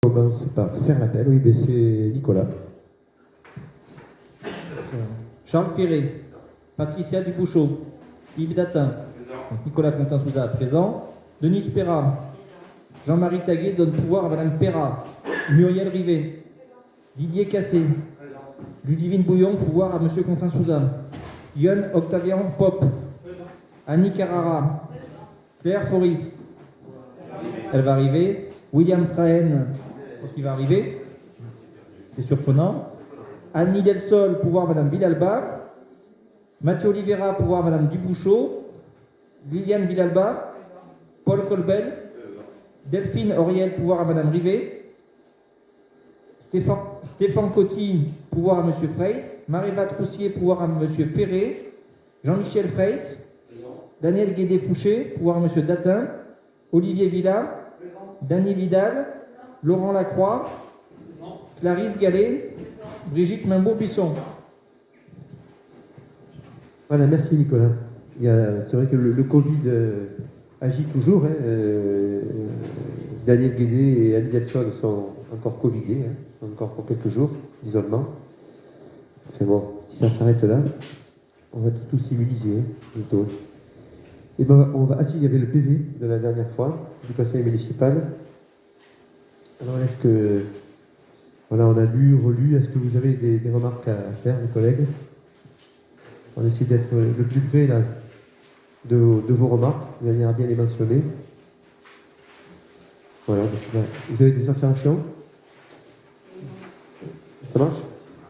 On commence par faire l'appel. Oui, mais c'est Nicolas. Charles Ferré, Patricia Dubouchot, Yves Datin, Nicolas Contin-Souza présent, Denis Perra, Jean-Marie Taguet donne pouvoir à Madame Perra, Muriel Rivet, Didier Cassé, Ludivine Bouillon, pouvoir à Monsieur Contin-Souza, Yann Octavian Pop, Annie Carrara, Claire Foris, elle va arriver, William Trahen, qui va arriver, c'est surprenant, Annie Delsol, pouvoir Madame Villalba, Mathieu Oliveira, pouvoir Madame Dubouchot, Liliane Villalba, Paul Colbel, Delphine Auriel, pouvoir à Madame Rivet, Stéphane Coty, pouvoir à Monsieur Freyss, Marie-Va Troussier, pouvoir à Monsieur Perret, Jean-Michel Freyss, Daniel Guédé-Fouché, pouvoir à Monsieur Datin, Olivier Villa, Dany Vidal, Laurent Lacroix, Clarisse Gallet, Brigitte Mimbaud-Bisson. Voilà, merci Nicolas. C'est vrai que le Covid agit toujours. Daniel Guédé et Annie Delson sont encore Covidés, encore pour quelques jours d'isolement. Enfin bon, si ça s'arrête là, on va être tous immunisés bientôt. Et ben, il y avait le PV de la dernière fois du conseil municipal. Alors est-ce que voilà, on a lu, relu, est-ce que vous avez des remarques à faire, mes collègues? On essaie d'être le plus près là, de vos remarques, vous allez bien les mentionner. Voilà, donc, là, vous avez des observations? Ça marche?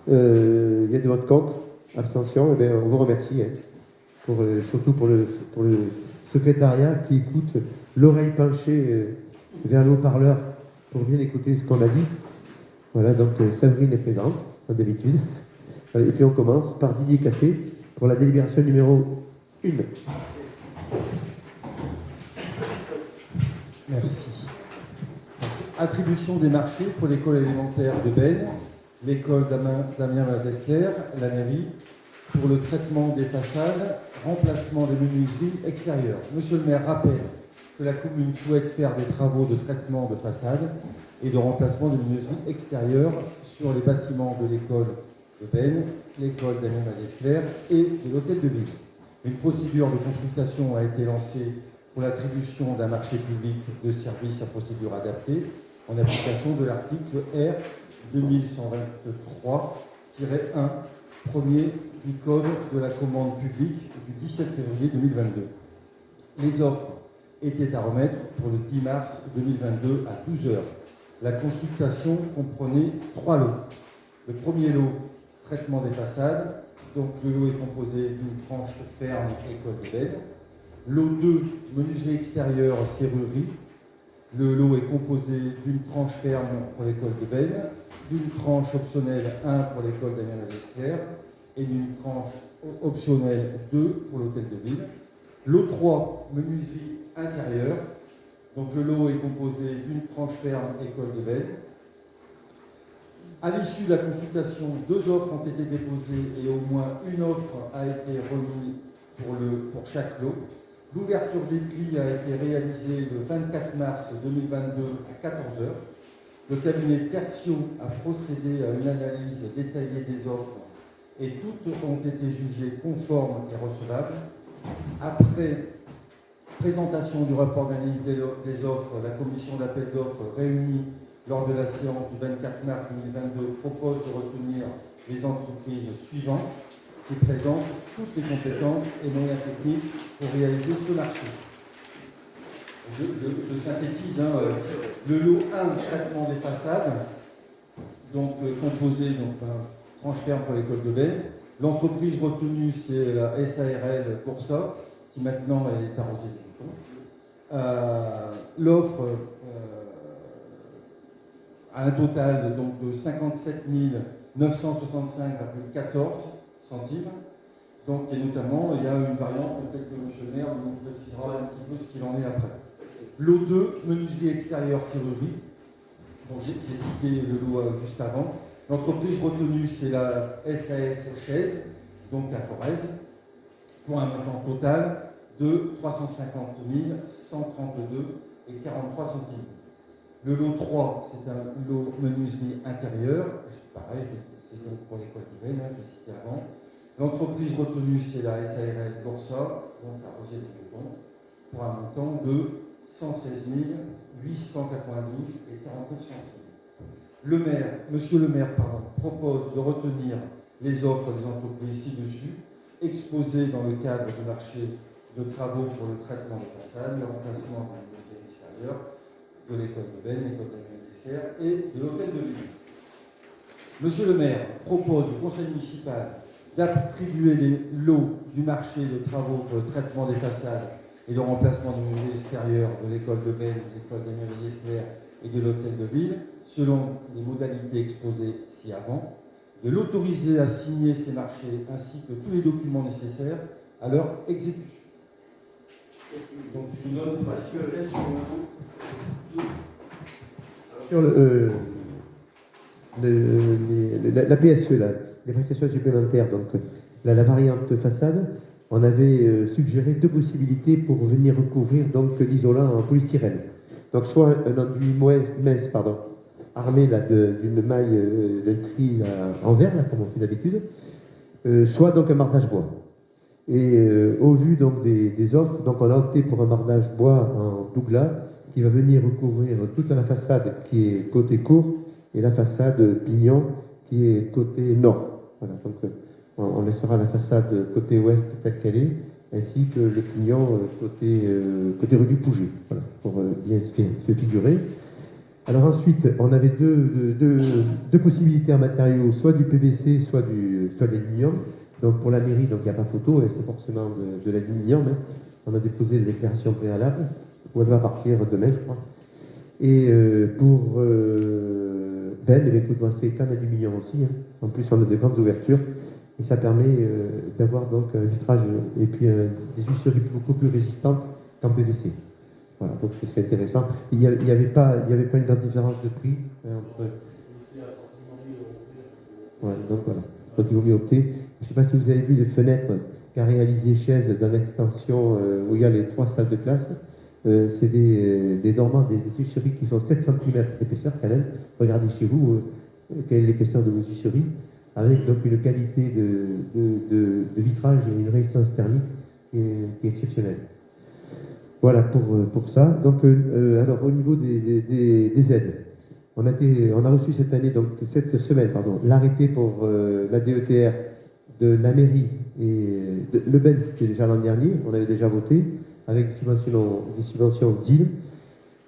Il y a de votre compte, abstention, eh bien, on vous remercie, surtout pour le secrétariat qui écoute l'oreille penchée vers le haut-parleur pour bien écouter ce qu'on a dit. Voilà, donc Séverine est présente, comme d'habitude. Et puis on commence par Didier Cassé pour la délibération numéro 1. Merci. Attribution des marchés pour l'école élémentaire de Bène, l'école Damien Ladesser, la mairie, pour le traitement des façades, remplacement des menuiseries extérieures. Monsieur le maire rappelle que la commune souhaite faire des travaux de traitement de façades et de remplacement des menuiseries extérieures sur les bâtiments de l'école de Bène, l'école Damien Ladesser et de l'hôtel de ville. Une procédure de consultation a été lancée pour l'attribution d'un marché public de services à procédure adaptée en application de l'article R 2123-1 premier du Code de la commande publique du 17 février 2022. Les offres étaient à remettre pour le 10 mars 2022 à 12 h. La consultation comprenait 3 lots. Le premier lot, traitement des façades. Donc le lot est composé d'une tranche ferme école de Bène. Lot 2, menuiserie extérieure, serrurerie. Le lot est composé d'une tranche ferme pour l'école de Bène, d'une tranche optionnelle 1 pour l'école Damien Ladesser et d'une tranche optionnelle 2 pour l'hôtel de ville. Lot 3, menuiserie intérieure. Donc le lot est composé d'une tranche ferme école de Bène. À l'issue de la consultation, 2 offres ont été déposées et au moins une offre a été remise pour chaque lot. L'ouverture des prix a été réalisée le 24 mars 2022 à 14 h. Le cabinet Tertio a procédé à une analyse détaillée des offres et toutes ont été jugées conformes et recevables. Après présentation du rapport d'analyse des offres, la commission d'appel d'offres réunie lors de la séance du 24 mars 2022 propose de retenir les entreprises suivantes qui présentent toutes les compétences et moyens techniques pour réaliser ce marché. Je synthétise, le lot 1, traitement des façades, donc composé d'un tranche ferme pour l'école de Bène. L'entreprise retenue, c'est la SARL pour ça, qui maintenant est arrosée du Bouton. L'offre a un total donc, de 57 965,14 centimes. Donc, et notamment, il y a une variante, peut-être que M. le maire nous précisera un petit peu ce qu'il en est après. Lot 2, menuiserie extérieure serrurerie. Donc, j'ai cité le lot juste avant. L'entreprise retenue, c'est la SAS Chaise, donc à Corrèze, pour un montant total de 350 132,43 centimes. Le lot 3, c'est un lot menuiserie intérieure. Pareil, c'est donc pour l'école d'Yvenne, je l'ai cité avant. L'entreprise retenue, c'est la SARL Borsa, donc à Rosier de Mouton, pour un montant de 116 892 et 49 centimes. Monsieur le maire, propose de retenir les offres des entreprises ci-dessus, exposées dans le cadre du marché de travaux pour le traitement des façades, le remplacement d'un mobilier extérieur, de l'école de Benne, l'école d'Américaine et de l'hôtel de ville. Monsieur le maire propose au conseil municipal d'attribuer les lots du marché de travaux pour le traitement des façades et le remplacement du mobilier extérieur de l'école de Benne, de l'école d'Américaine et de l'hôtel de ville, selon les modalités exposées ci-avant, de l'autoriser à signer ces marchés ainsi que tous les documents nécessaires à leur exécution. Donc, je vous donne parce que sur la PSE, là, les prestations supplémentaires, donc la variante façade, on avait suggéré deux possibilités pour venir recouvrir donc l'isolant en polystyrène. Donc soit un enduit mince, armé d'une maille d'un tri en verre, là, comme on fait d'habitude, soit donc un marquage bois. Et au vu donc des offres, donc on a opté pour un marquage bois en douglas qui va venir recouvrir toute la façade qui est côté cour et la façade pignon qui est côté nord. Voilà, donc on laissera la façade côté ouest telle qu'elle est, ainsi que le pignon côté rue du Pouget, voilà, pour bien se figurer. Alors ensuite, on avait deux possibilités en matériaux, soit du PVC, soit de l'aluminium. Donc pour la mairie, donc il n'y a pas photo, c'est forcément de l'aluminium. Hein. On a déposé des déclarations préalables, où elle va partir demain, je crois. Et pour Ben, écoute, c'est qu'en aluminium aussi. Hein. En plus, on a des grandes ouvertures. Et ça permet d'avoir donc un vitrage et puis des huisseries beaucoup plus résistantes qu'en PVC. Voilà, donc c'est intéressant. Il n'y avait pas une grande différence de prix entre. Ouais, donc voilà. Donc il vaut mieux opter. Je ne sais pas si vous avez vu les fenêtres qu'a réalisé Chaise dans l'extension où il y a les 3 salles de classe. C'est des dormants, des huisseries qui font 7 cm d'épaisseur quand même. Regardez chez vous quelle est l'épaisseur de vos huisseries, avec donc une qualité de vitrage et une résistance thermique qui est exceptionnelle. Voilà pour ça. Donc, alors au niveau des aides, on a reçu cette semaine, l'arrêté pour la DETR de la mairie et de Le Ben, qui était déjà l'an dernier, on avait déjà voté, avec des subventions d'île.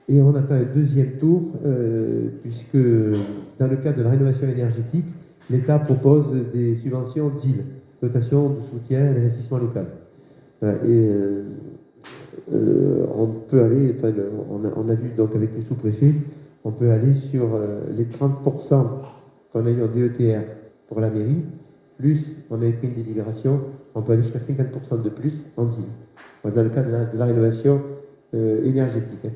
Et on attend un deuxième tour, puisque dans le cadre de la rénovation énergétique, l'État propose des subventions d'île, dotation de soutien à l'investissement local. On peut aller, on a vu donc avec les sous-préfets, on peut aller sur les 30% qu'on a eu en DETR pour la mairie, plus on avait pris une délibération, on peut aller jusqu'à 50% de plus en DIL, dans le cadre de la rénovation énergétique.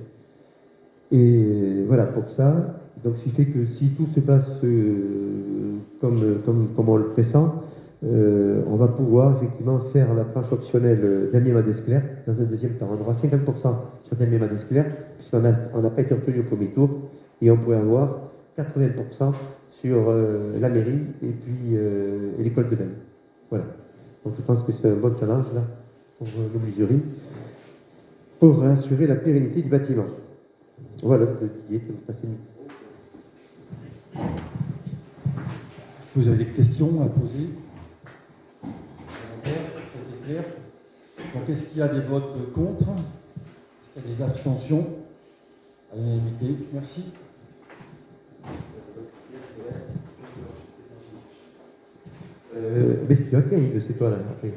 Et voilà pour ça. Donc ce qui fait que si tout se passe comme on le pressent, on va pouvoir effectivement faire la tranche optionnelle d'Amiens Desclères dans un deuxième temps. On aura 50% sur Amiens Desclères, puisqu'on n'a pas été retenu au premier tour, et on pourrait avoir 80% sur la mairie et puis l'école de Benne. Voilà. Donc je pense que c'est un bon challenge là pour l'obligerie, pour assurer la pérennité du bâtiment. Voilà, Didier, tu me passes une. Vous avez des questions à poser? C'est clair. Donc, est-ce qu'il y a des votes contre? Est-ce qu'il y a des abstentions? À l'unanimité, merci. Mais c'est toi là. Après.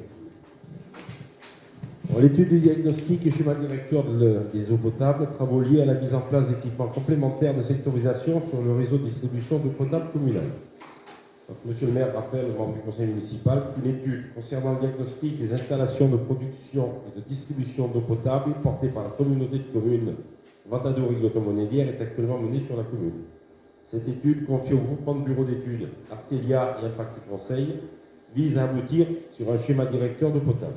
L'étude du diagnostic et schéma directeur des eaux potables, travaux liés à la mise en place d'équipements complémentaires de sectorisation sur le réseau de distribution d'eau potable communale. Donc, Monsieur le maire rappelle aux membres du conseil municipal qu'une étude concernant le diagnostic des installations de production et de distribution d'eau potable portée par la communauté de communes Ventadour-Rigoton-Monédière est actuellement menée sur la commune. Cette étude, confiée au groupement de bureaux d'études Artelia et Impact Conseil, vise à aboutir sur un schéma directeur d'eau potable.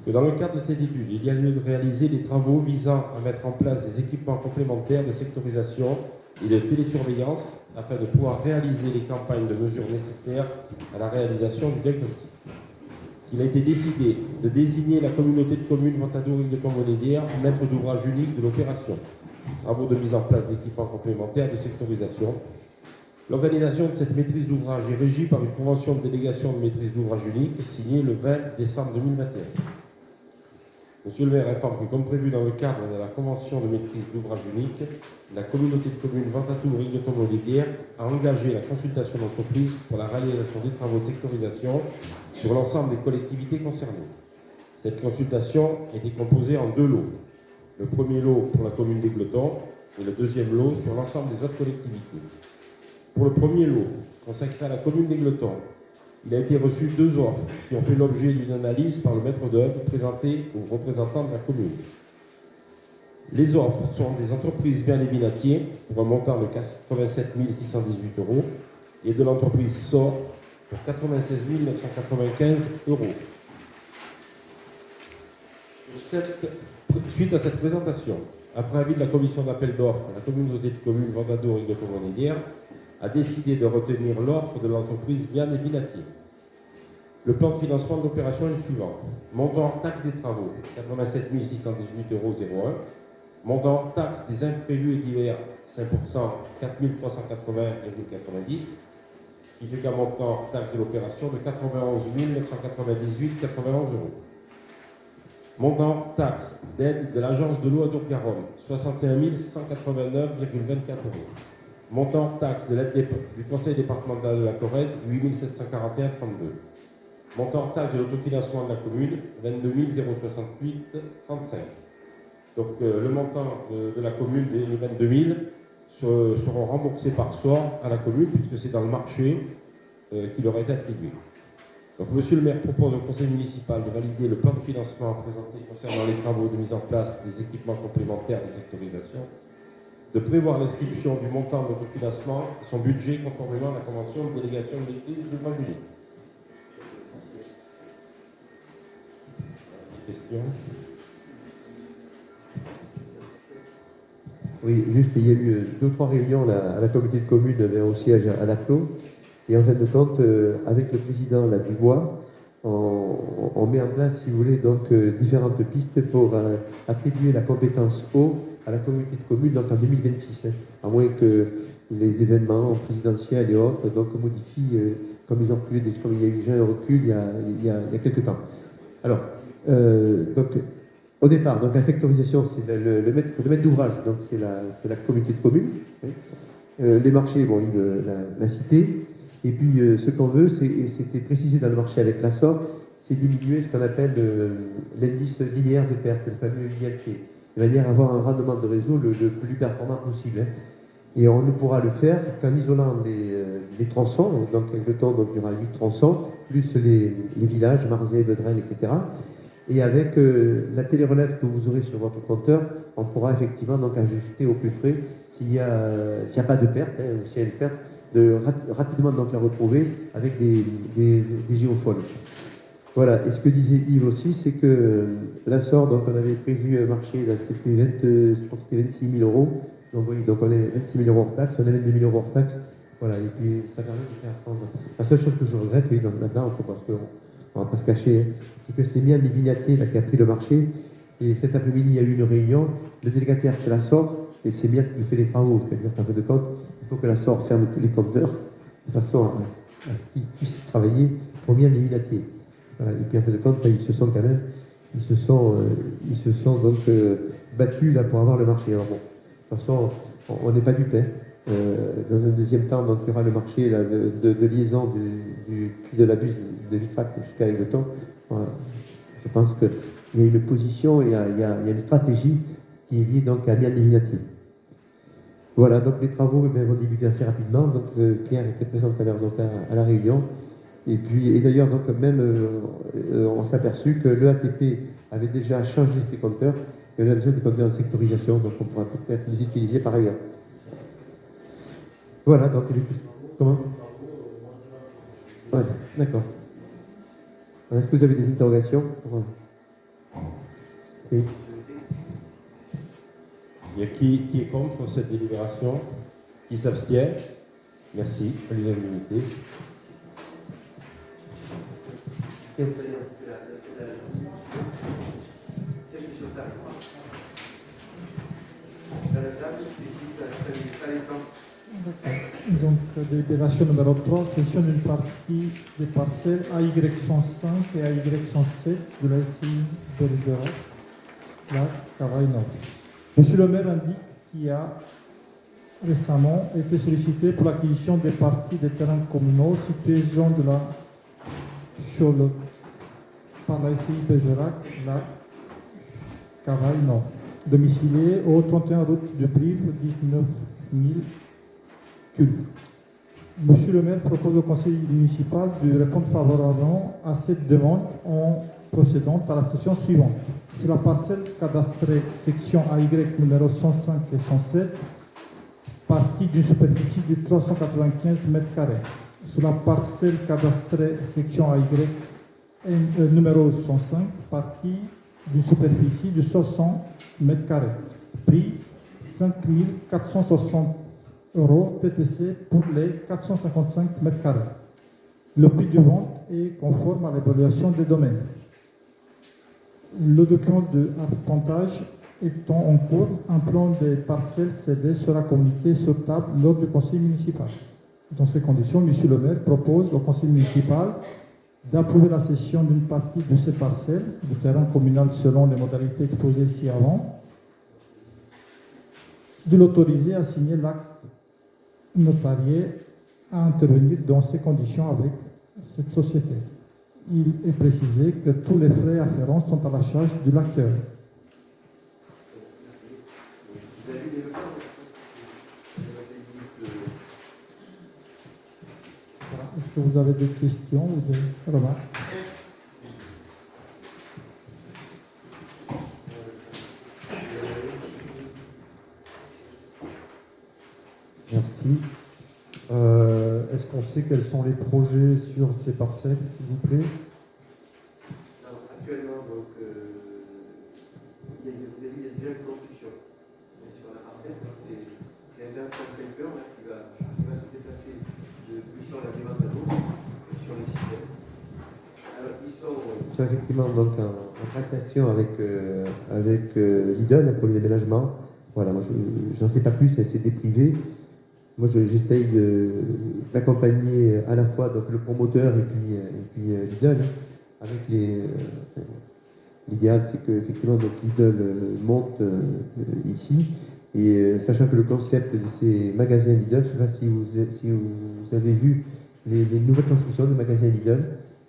que dans le cadre de cette étude, il y a lieu de réaliser des travaux visant à mettre en place des équipements complémentaires de sectorisation et de télésurveillance afin de pouvoir réaliser les campagnes de mesures nécessaires à la réalisation du diagnostic. Il a été décidé de désigner la communauté de communes Ventadour-Île de Montmonédière maître d'ouvrage unique de l'opération. Travaux de mise en place d'équipements complémentaires de sectorisation. L'organisation de cette maîtrise d'ouvrage est régie par une convention de délégation de maîtrise d'ouvrage unique signée le 20 décembre 2021. Monsieur le maire informe que, comme prévu dans le cadre de la convention de maîtrise d'ouvrage unique, la communauté de communes Ventadour-Île de Montmonédière a engagé la consultation d'entreprise pour la réalisation des travaux de sectorisation sur l'ensemble des collectivités concernées. Cette consultation était composée en 2 lots. Le premier lot pour la commune d'Égletons et le deuxième lot sur l'ensemble des autres collectivités. Pour le premier lot, consacré à la commune d'Égletons, il a été reçu 2 offres qui ont fait l'objet d'une analyse par le maître d'œuvre présenté aux représentants de la commune. Les offres sont des entreprises Bien les Binatiers pour un montant de 87 618 € et de l'entreprise SOR pour 96 995 €. Suite à cette présentation, après avis de la commission d'appel d'offres, la communauté de communes Ventadour-Île de Montmonédière a décidé de retenir l'offre de l'entreprise Bien les Binatiers. Le plan de financement de l'opération est le suivant. Montant hors taxe des travaux, 87 618,01 €. Montant hors taxe des imprévus et divers, 5%, 4 380,90 €. Ce qui fait qu'un montant hors taxe de l'opération de 91 998,91 €. Montant hors taxe d'aide de l'agence de l'eau à Dour-Garonne, 61 189,24 €. Montant hors taxe de l'aide du conseil départemental de la Corrèze, 8 741,32 €. Montant hors taxe de l'autofinancement de la commune, 22 068,35 €. Donc le montant de la commune des 22 000 seront remboursés par SOR à la commune puisque c'est dans le marché qui leur est attribué. Donc monsieur le maire propose au conseil municipal de valider le plan de financement présenté concernant les travaux de mise en place des équipements complémentaires de sectorisation, de prévoir l'inscription du montant de l'autofinancement et son budget conformément à la convention de délégation de maîtrise de Montpellier. Question. Oui, juste, il y a eu 2 ou 3 réunions là, à la communauté de communes, mais au siège à La Clos. Et en fin de compte, avec le président là, Dubois, on met en place, si vous voulez, donc différentes pistes pour attribuer la compétence eau à la communauté de communes donc en 2026, hein, à moins que les événements présidentiels et autres donc modifient, comme ils ont reculé, comme il y a eu déjà un recul il y a quelques temps. Alors, donc, au départ, donc la sectorisation, c'est le maître d'ouvrage, donc c'est la communauté de communes. Hein. Les marchés, bon, il l'a cité. Et puis, ce qu'on veut, c'était précisé dans le marché avec la SOR, c'est diminuer ce qu'on appelle l'indice linéaire de perte, le fameux ILP, de manière à avoir un rendement de réseau le plus performant possible. Hein. Et on ne pourra le faire qu'en isolant les tronçons, donc avec le temps, donc il y aura 8 tronçons, plus les villages, Marzay, Bedrel, etc. Et avec la télérelève que vous aurez sur votre compteur, on pourra effectivement donc ajuster au plus près s'il n'y a pas de perte, hein, ou s'il y a une perte, de rapidement donc la retrouver avec des géophones. Voilà, et ce que disait Yves aussi, c'est que la SOR, donc on avait prévu un marché, là, je crois que c'était 26 000 €. Donc oui, donc on est 26 000 € hors taxe, on a 22 000 € hors taxe. Voilà, et puis ça permet de faire prendre. La seule chose que je regrette, oui, là-dedans, parce qu'on ne va pas se cacher, hein, c'est que c'est bien les Vignatiers là, qui a pris le marché. Et cet après-midi, il y a eu une réunion. Le délégataire, c'est la SOR, et c'est bien qui fait les travaux. C'est-à-dire qu'en fin de compte, il faut que la SOR ferme tous les compteurs, de façon à ce qu'ils puissent travailler pour bien les Vignatiers. Voilà, et puis en fin de compte, là, ils se sont donc battus là, pour avoir le marché. Alors bon, de toute façon, on n'est pas dupes. Hein. Dans un deuxième temps, donc, il y aura le marché là, de liaison du puits de la buse de Vitrac jusqu'à Égletons. Voilà. Je pense qu'il y a une position, il y a une stratégie qui est liée donc à bien Vignatiers. Voilà, donc les travaux vont débuter assez rapidement. Donc Pierre était présent tout à l'heure donc, à la réunion. Et d'ailleurs, donc même on s'est aperçu que l'EATP avait déjà changé ses compteurs, et on a besoin des compteurs en sectorisation, donc on pourra peut-être les utiliser par ailleurs. Voilà, donc il est plus. Comment? Ouais, d'accord. Est-ce que vous avez des interrogations? Et Il y a qui est contre cette délibération? Qui s'abstient? Merci, à l'unanimité. Donc, délibération numéro 3, cession d'une partie des parcelles AY105 et AY107 de la SCI Bergerac, la Cavaille Nord. Monsieur le maire indique qu'il a récemment été sollicité pour l'acquisition des parties des terrains communaux situés zone de la Chole par la SCI Bergerac, la Cavaille Nord, domicilié au 31 route de Brive, 19 000 culte. Monsieur le maire propose au conseil municipal de répondre favorablement à cette demande en procédant par la session suivante. Sur la parcelle cadastrée section AY numéro 105 et 107, partie d'une superficie de 395 m². Sur la parcelle cadastrée section AY numéro 105, partie d'une superficie de 60 m². Prix 5 460 euros TTC pour les 455 m². Le prix de vente est conforme à l'évaluation des domaines. Le document de arpentage étant en cours, un plan des parcelles cédées sera communiqué sur table lors du conseil municipal. Dans ces conditions, Monsieur le maire propose au conseil municipal d'approuver la cession d'une partie de ces parcelles du terrain communal selon les modalités exposées ci-avant, de l'autoriser à signer l'acte notarié à intervenir dans ces conditions avec cette société. Il est précisé que tous les frais afférents sont à la charge de l'acteur. Voilà. Est-ce que vous avez des questions ou des remarques? merci. Est-ce qu'on sait quels sont les projets sur ces parcelles, s'il vous plaît? Alors, actuellement, donc, il y a déjà une construction sur la parcelle. C'est un Vincent Pelper qui va se déplacer de sur la demande d'eau sur le site. Alors, ils sont. C'est effectivement donc en tractation avec Lidl pour les déménagements. Voilà, moi j'en sais pas plus, c'est des privés. Moi j'essaye d'accompagner à la fois donc, le promoteur et puis Lidl. Avec l'idéal c'est que effectivement donc, Lidl monte ici. Et sachant que le concept de ces magasins Lidl, je ne sais pas si vous avez vu les nouvelles constructions de magasins Lidl,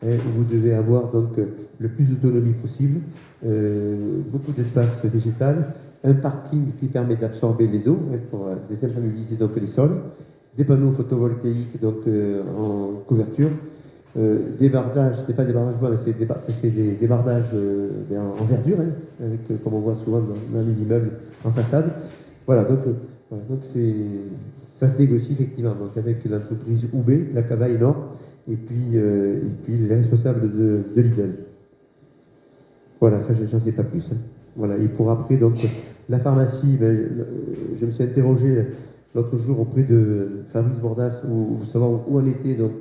où vous devez avoir donc le plus d'autonomie possible, beaucoup d'espace végétal, un parking qui permet d'absorber les eaux pour désimperméabiliser donc les sols, des panneaux photovoltaïques donc en couverture, des bardages, c'est pas des bardages bois, mais c'est des bardages en verdure, avec, comme on voit souvent dans les immeubles en façade. Voilà, donc ça se négocie effectivement donc, avec l'entreprise UB, la Cavaille Nord, et puis les responsables de Lidl. Voilà, ça j'en sais pas plus. Voilà, et pour après, donc, la pharmacie, je me suis interrogé l'autre jour auprès de Fabrice Bordas, pour savoir où en était donc,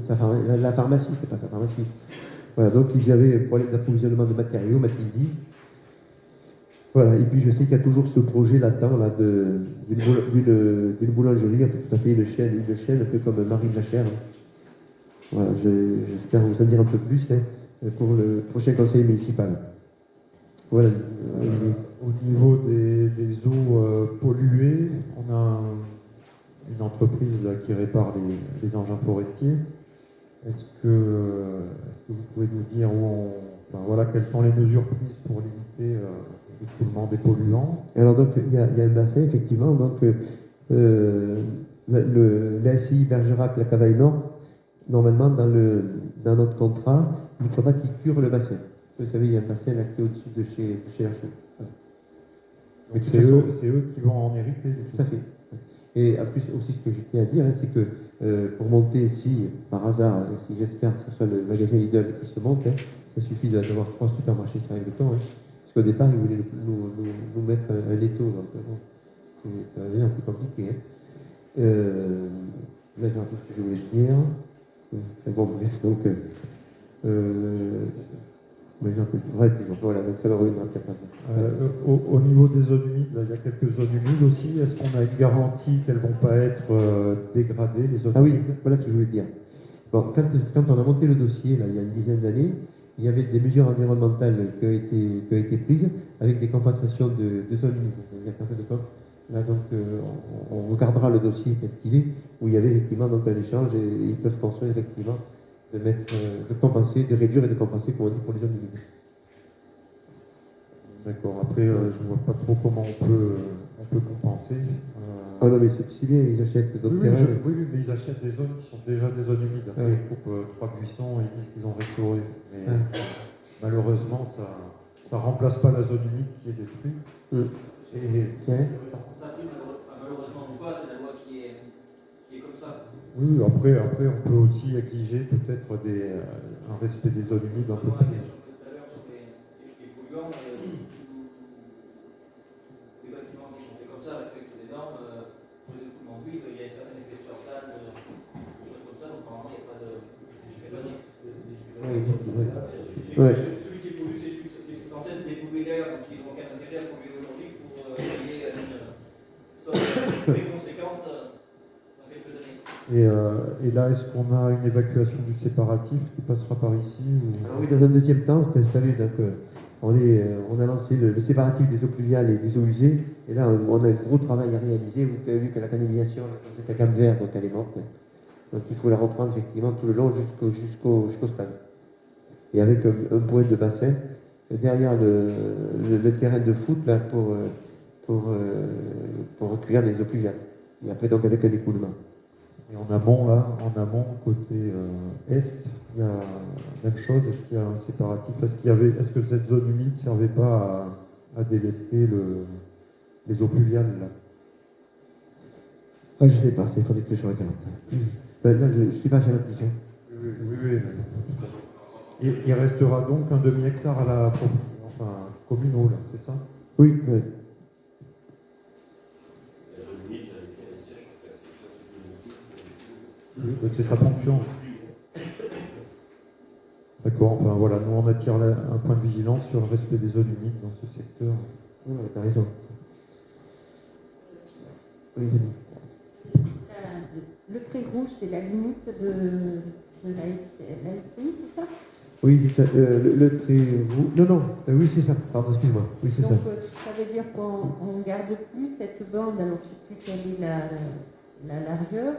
la pharmacie, c'est pas sa pharmacie. Voilà, donc il y avait un problème d'approvisionnement de matériaux, m'a-t-il dit. Voilà, et puis je sais qu'il y a toujours ce projet latent là, d'une boulangerie, tout à fait une chaîne un peu comme Marie Jachère. Voilà, j'espère vous en dire un peu plus pour le prochain conseil municipal. Voilà. Au niveau des eaux polluées, on a une entreprise là, qui répare les engins forestiers. Est-ce que vous pouvez nous dire quelles sont les mesures prises pour limiter l'écoulement des polluants? Alors donc il y a un bassin effectivement, donc l'ASI Bergerac, la Cavaille Nord, normalement dans notre contrat, il faudra qu'il cure le bassin. Vous savez, il y a un bassin là qui est au-dessus de chez la Chaux. Donc c'est eux qui vont en hériter. Tout à fait. Et en plus aussi ce que je tiens à dire, c'est que pour monter, si par hasard, si j'espère que ce soit le magasin Lidl qui se monte, Ça suffit d'avoir 3 supermarchés qui arrivent le temps. Hein. Parce qu'au départ, ils voulaient nous mettre un étau. Donc, bon, ça devient un peu compliqué. Hein. Là, j'ai un peu ce que je voulais dire. Bon, bref, donc. Mais j'ai un peu. Bref, voilà, donc ça va revenir dans le Au niveau des zones humides, là, il y a quelques zones humides aussi. Est-ce qu'on a une garantie qu'elles ne vont pas être dégradées, les zones Ah oui, humides? voilà ce que je voulais dire. Bon, quand on a monté le dossier, là, il y a une dizaine d'années, il y avait des mesures environnementales qui ont été prises avec des compensations de zones humides. C'est-à-dire qu'en fin de compte, là, donc, on regardera le dossier tel qu'il est, où il y avait effectivement donc, un échange et ils peuvent construire effectivement de compenser, de réduire et de compenser, comme on dit, pour les zones humides. D'accord. Après, je ne vois pas trop comment on peut compenser. Ah non, mais c'est bien, ils achètent d'autres terrains. Oui, mais ils achètent des zones qui sont déjà des zones humides. Après, ils coupent 3 buissons et ils disent qu'ils ont restauré. Mais malheureusement, ça ne remplace pas la zone humide qui est détruite. Ça arrive, malheureusement ou pas, c'est la loi qui est comme ça. Oui, après, on peut aussi exiger peut-être un respect des zones humides un peu plus. Tout à l'heure sur les polluants, les bâtiments qui sont faits comme ça respectent les normes. Pour les écoulements d'huile, il y a une certaine épaisseur d'âne, des choses comme ça, donc normalement il n'y a pas de risque. Celui qui pollue, c'est censé être dépollué l'air, donc ils n'ont aucun intérêt à polluer aujourd'hui pour payer une somme très conséquente dans quelques années. Et là, est-ce qu'on a une évacuation du séparatif qui passera par ici Alors oui, dans un deuxième temps, vous savez, donc, on a lancé le séparatif des eaux pluviales et des eaux usées, et là, on a un gros travail à réaliser. Vous avez vu que la canalisation, c'est la gamme verte, donc elle est morte. Donc il faut la reprendre effectivement tout le long jusqu'au stade. Et avec un point de bassin derrière le terrain de foot là, pour recueillir les eaux pluviales. Et après, donc avec un écoulement. Et en amont, côté est, il y a la même chose. Est-ce qu'il y a un séparatif? Est-ce que cette zone humide ne servait pas à délester les eaux pluviales là? Ah, je ne sais pas, il faudrait que je regarde ça. Là, je ne suis pas chez la mission. Oui. Et il restera donc un demi-hectare à la communaux, là, c'est ça? Oui. Donc c'est sa fonction. D'accord, enfin voilà, nous on attire un point de vigilance sur le respect des zones humides dans ce secteur. Oui, tu as raison. Oui. Le trait rouge, c'est la limite de la LCI, c'est ça? Oui, le trait rouge. Non, oui, c'est ça. Pardon, excuse-moi. Oui, c'est ça. Donc, ça veut dire qu'on ne garde plus cette bande, alors je ne sais plus quelle est la largeur.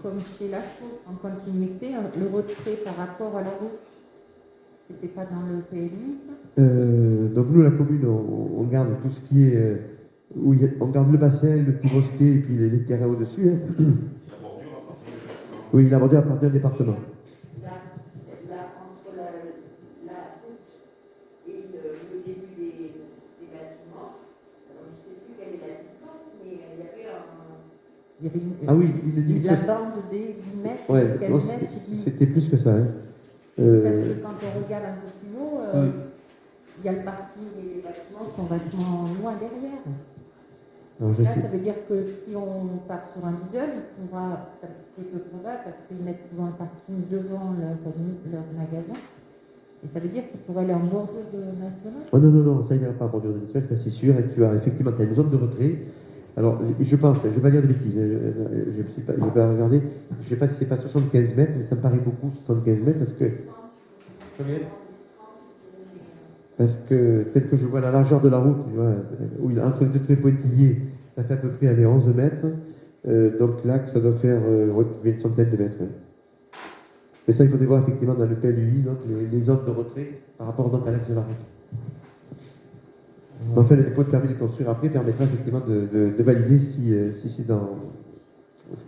Comme chez la chose en continuité, le retrait par rapport à la route, c'était pas dans le PLU, ça? Donc nous, la commune, on garde tout ce qui est... on garde le bassin, le petit bosquet et puis les terrains au-dessus. Hein. Oui, la bordure appartient au département. Là, entre la route et le début des bâtiments, alors je ne sais plus quelle est la distance, mais il y avait Ah oui, la bande des 10 mètres, ouais, quel non, mètre, c'était plus que ça. Hein. Parce que quand on regarde un peu plus haut, il y a le parking et les bâtiments sont vachement loin derrière. Alors, Là, ça veut dire que si on part sur un Lidl, il pourra, ça c'est peu probable parce qu'ils mettent souvent un parking devant leur magasin. Et ça veut dire qu'ils pourraient aller en bordure de national. Oh non, ça ira pas en bordure de national, ça c'est sûr. Et tu as effectivement une zone de retrait. Alors, je pense, je ne vais pas dire de bêtises, je vais pas regarder, je ne sais pas si c'est pas 75 mètres, mais ça me paraît beaucoup, 75 mètres, parce que tel que je vois la largeur de la route, tu vois, où il y a entre deux traits pointillés, ça fait à peu près 11 mètres, donc là, ça doit faire une centaine de mètres. Ouais. Mais ça, il faudrait voir effectivement dans le PLUI, donc, les zones de retrait par rapport donc, à l'axe de la route. Enfin, le dépôt de permis de construire après permettra effectivement de valider si c'est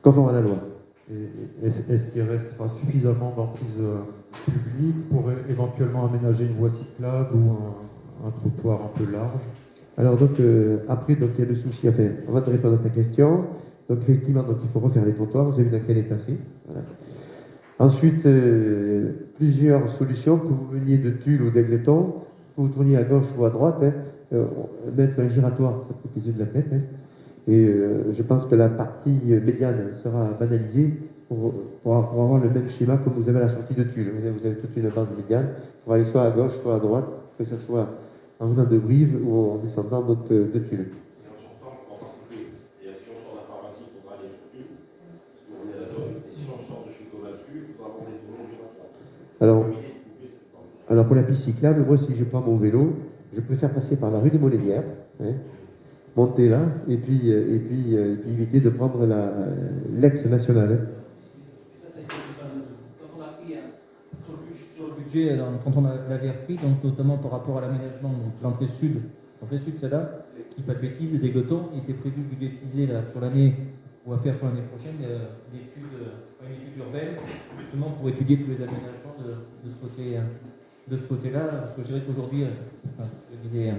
conforme à la loi. Est-ce qu'il restera suffisamment d'emprise publique pour éventuellement aménager une voie cyclable ou un trottoir un peu large? Alors donc, après, donc, il y a le souci, enfin, avant de répondre à ta question, donc effectivement, donc, il faut refaire les trottoirs, vous avez vu dans quel état c'est. Voilà. Ensuite, plusieurs solutions, que vous veniez de Tulle ou d'Aigleton, que vous tourniez à gauche ou à droite, mettre un giratoire, ça coûte les yeux de la tête. Et je pense que la partie médiane sera banalisée pour avoir le même schéma que vous avez à la sortie de Tulle. Vous avez toute une bande médiane pour aller soit à gauche, soit à droite, que ce soit en venant de Brive ou en descendant de Tulle. Et en sortant, en particulier, et si on sort de la pharmacie, il faudra aller sur Tulle, parce qu'on est à la zone, et si on sort de chez Covanscu, il faudra avoir des tournants giratoires. Alors pour la piste cyclable, moi si je prends mon vélo, je préfère passer par la rue des Molénières, monter là, et puis éviter de prendre l'ex-nationale. Ça a été, quand on a pris Sur le budget, alors, quand on l'avait repris, donc notamment par rapport à l'aménagement de l'entrée sud, celle-là, qui pas de bêtises, des glotons, il était prévu de budgétiser là, sur l'année, on va faire sur l'année prochaine, une étude urbaine, justement pour étudier tous les aménagements de ce côté-là, parce que je dirais qu'aujourd'hui, ce que disait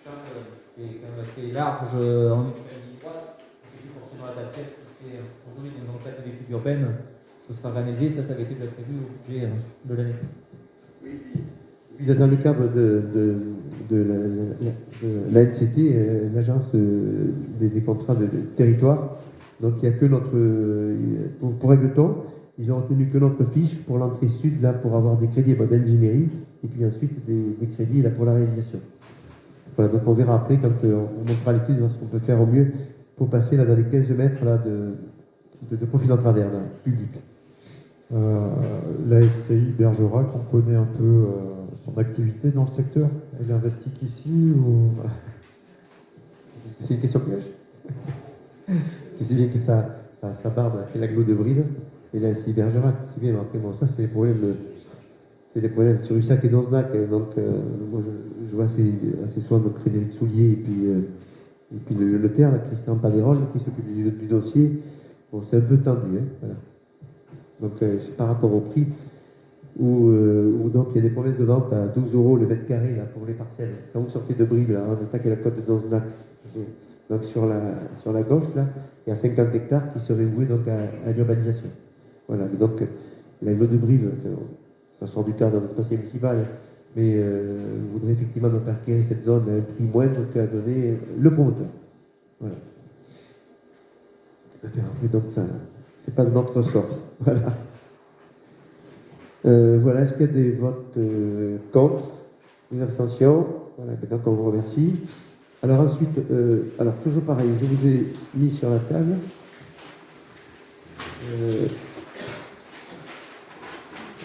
Charles, c'est quand même assez large en une droite, c'est plus forcément adapté à ce qui c'est aujourd'hui dans le cadre de l'étude urbaine. Ce sera réalisé, ça avait été déjà prévu au budget de l'année. Oui, dans le cadre de la NCT, l'agence des contrats de territoire, donc il n'y a que notre, pour Aigleton, ils ont retenu que notre fiche pour l'entrée sud, là, pour avoir des crédits d'ingénierie, et puis ensuite des crédits là, pour la réalisation. Voilà, donc on verra après, quand on montrera l'étude, ce qu'on peut faire au mieux pour passer là, dans les 15 mètres là, de profil en travers, là, public. La SCI Bergerac, on connaît un peu son activité dans le secteur. Elle investit qu'ici ou... C'est une question piège. Je sais bien que sa barbe a fait l'agglo de Brive, et la SCI Bergerac, c'est bien, mais après, bon, ça c'est des problèmes sur Ussac et Donznac, donc moi je vois assez souvent donc, Frédéric Soulier et puis le notaire, Christian Paderol, qui s'occupe du dossier. Bon, c'est un peu tendu, voilà. Donc, c'est par rapport au prix, où donc il y a des promesses de vente à 12 € le mètre carré là, pour les parcelles. Quand vous sortez de Brive, là, on attaque la côte de Donznac. Donc, sur la gauche, là, il y a 50 hectares qui seraient voués donc, à l'urbanisation. Voilà, donc, la loi de Brive, ça sort du cadre de notre conseil municipal, mais voudrait effectivement donc acquérir cette zone à un prix moindre qu'a donné le promoteur. Voilà. Et donc, ça. C'est pas de notre sort. Voilà. Voilà, est-ce qu'il y a des votes contre, des abstentions? Voilà, donc on vous remercie. Alors ensuite, alors toujours pareil, je vous ai mis sur la table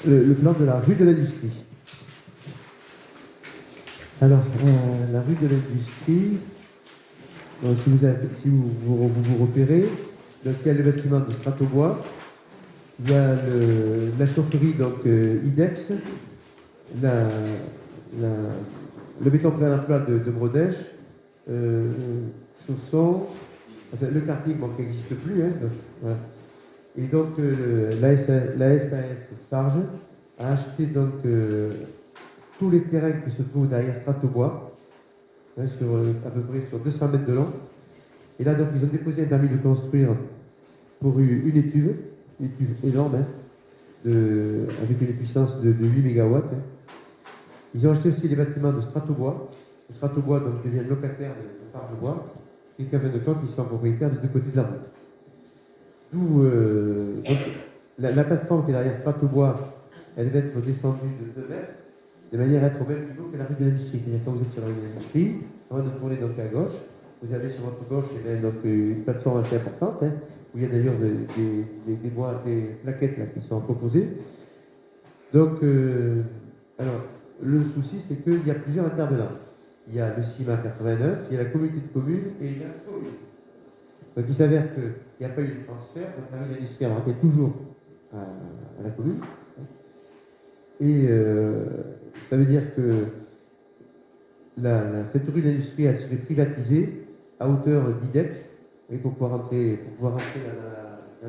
le plan de la rue de l'Industrie. Alors, la rue de l'Industrie, si vous repérez, donc il y a le bâtiment de Stratobois, il y a la chaufferie, donc IDEX, le béton plein emploi de Brodèche, Chausson, enfin, le karting qui n'existe plus, donc, voilà. Et donc la SAS Starge a acheté donc tous les terrains qui se trouvent derrière Stratobois, sur à peu près sur 200 mètres de long. Et là donc ils ont déposé un permis de construire pour une étuve énorme, avec une puissance de 8 MW. Ils ont acheté aussi les bâtiments de Stratobois. Le Stratobois donc, devient locataire de Fargebois, et qu'à fin de compte, ils sont propriétaires des deux côtés de la route. D'où la plateforme qui est derrière Stratobois, elle va être descendue de 2 mètres, de manière à être au même niveau que la rue de l'Industrie. C'est-à-dire quand vous êtes sur la rue de l'Industrie, avant de tourner donc à gauche, vous avez sur votre gauche donc, une plateforme assez importante, où il y a d'ailleurs des plaquettes là, qui sont proposées. Donc, alors, le souci, c'est qu'il y a plusieurs intervenants. Il y a le CIMA 89, il y a la communauté de communes et il y a la commune. Donc, il s'avère qu'il n'y a pas eu de transfert, donc la rue de l'Industrie est toujours à la commune. Et ça veut dire que cette rue de l'Industrie, elle serait privatisée à hauteur d'IDEX, pour pouvoir rentrer dans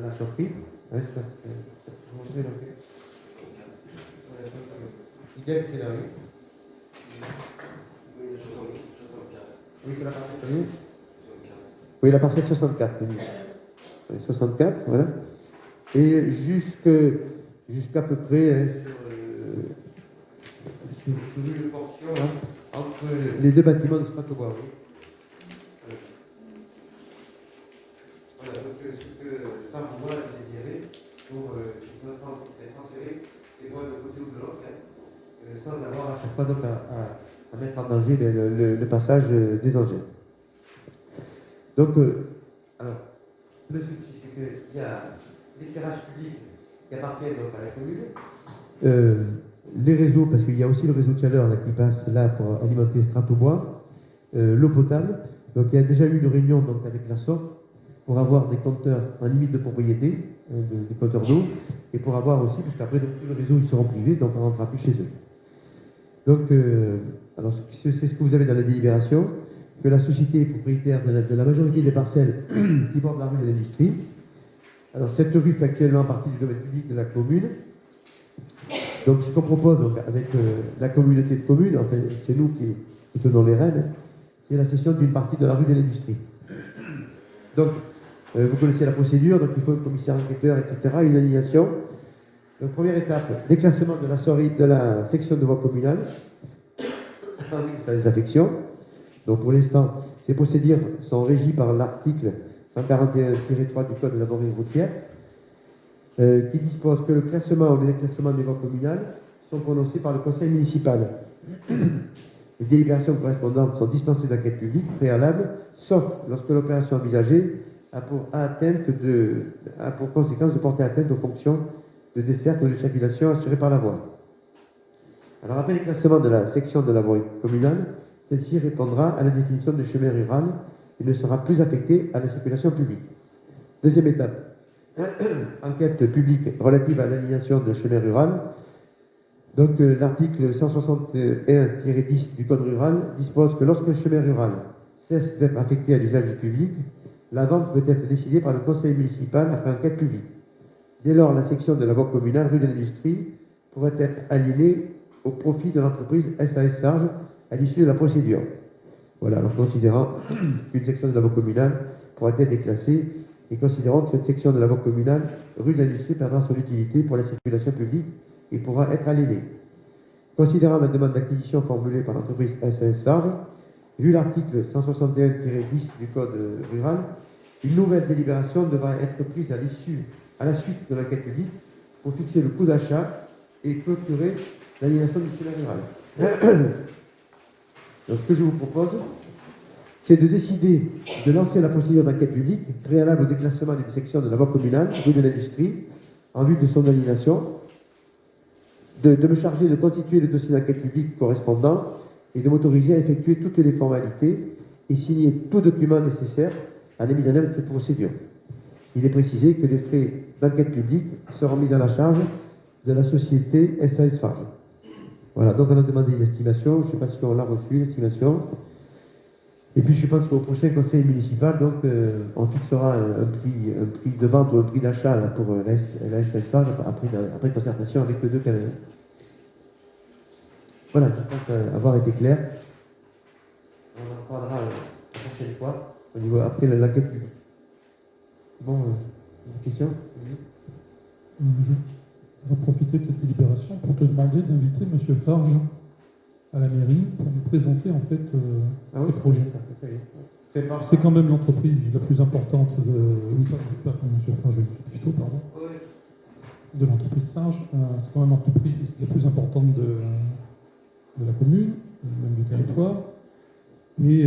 la chaufferie. IDEX, c'est là, oui. Oui, c'est la parcelle. Oui, la parcelle 64. 64, voilà. Et jusqu'à peu près sur une portion hein, entre les deux bâtiments de Stratobois. Oui. Voilà, donc ce que Stratobois a désiré pour être transféré, c'est moi de côté ou de l'autre, hein, sans avoir à chaque fois donc à mettre en danger le passage des engins. Donc, alors, le souci, c'est qu'il y a l'éclairage public qui appartient donc à la commune, les réseaux, parce qu'il y a aussi le réseau de chaleur là, qui passe là pour alimenter Stratobois, l'eau potable. Donc, il y a déjà eu une réunion donc, avec la SOR pour avoir des compteurs en limite de propriété, des compteurs d'eau, et pour avoir aussi, parce qu'après, tous les réseaux ils seront privés, donc on ne rentrera plus chez eux. Donc, alors, c'est ce que vous avez dans la délibération, que la société est propriétaire de la majorité des parcelles qui bordent la rue de l'industrie. Alors, cette rue fait actuellement partie du domaine public de la commune. Donc, ce qu'on propose donc, avec la communauté de communes, en fait, c'est nous qui tenons les rênes, c'est la cession d'une partie de la rue de l'industrie. Donc, vous connaissez la procédure, donc il faut un commissaire enquêteur, etc., une alignation. Donc, première étape, déclassement de la section de voie communale, dans les affections. Donc, pour l'instant, ces procédures sont régies par l'article 141-3 du Code de la voirie routière, qui dispose que le classement ou le déclassement des voies communales sont prononcés par le conseil municipal. Les délibérations correspondantes sont dispensées d'enquête publique préalable, sauf lorsque l'opération envisagée a pour conséquence de porter atteinte aux fonctions de desserte ou de circulation assurées par la voie. Alors, après le classement de la section de la voie communale, celle-ci répondra à la définition de chemin rural et ne sera plus affectée à la circulation publique. Deuxième étape, enquête publique relative à l'alignation de chemin rural. Donc, l'article 161-10 du Code rural dispose que lorsque le chemin rural cesse d'être affecté à l'usage du public, la vente peut être décidée par le conseil municipal après enquête publique. Dès lors, la section de la voie communale rue de l'Industrie pourrait être aliénée au profit de l'entreprise SAS Sarge à l'issue de la procédure. Voilà, alors considérant qu'une section de la voie communale pourrait être déclassée et considérant que cette section de la voie communale rue de l'Industrie perdra son utilité pour la circulation publique et pourra être aliénée. Considérant la demande d'acquisition formulée par l'entreprise SAS Sarge, vu l'article 161-10 du Code rural, une nouvelle délibération devra être prise à la suite de l'enquête publique pour fixer le coût d'achat et clôturer l'aliénation du chemin rural. Donc, ce que je vous propose, c'est de décider de lancer la procédure d'enquête publique préalable au déclassement d'une section de la voie communale, rue de l'Industrie, en vue de son aliénation, de me charger de constituer le dossier d'enquête publique correspondant et de m'autoriser à effectuer toutes les formalités et signer tout document nécessaire à la mise en œuvre de cette procédure. Il est précisé que les frais d'enquête publique seront mis à la charge de la société SAS Farge. Voilà, donc on a demandé une estimation, je ne sais pas si on l'a reçue, l'estimation. Et puis je pense qu'au prochain conseil municipal, donc, on fixera un prix de vente ou un prix d'achat pour la SAS Farge après concertation avec les deux canaux. Voilà, je pense avoir été clair. On en parlera la prochaine fois, au niveau après l'enquête publique. Bon, une question? Je vais profiter de cette délibération pour te demander d'inviter M. Farge à la mairie pour nous présenter en fait ses projets. C'est quand même l'entreprise la plus importante de l'entreprise Sarge. C'est quand même l'entreprise la plus importante de la commune, même du territoire. Et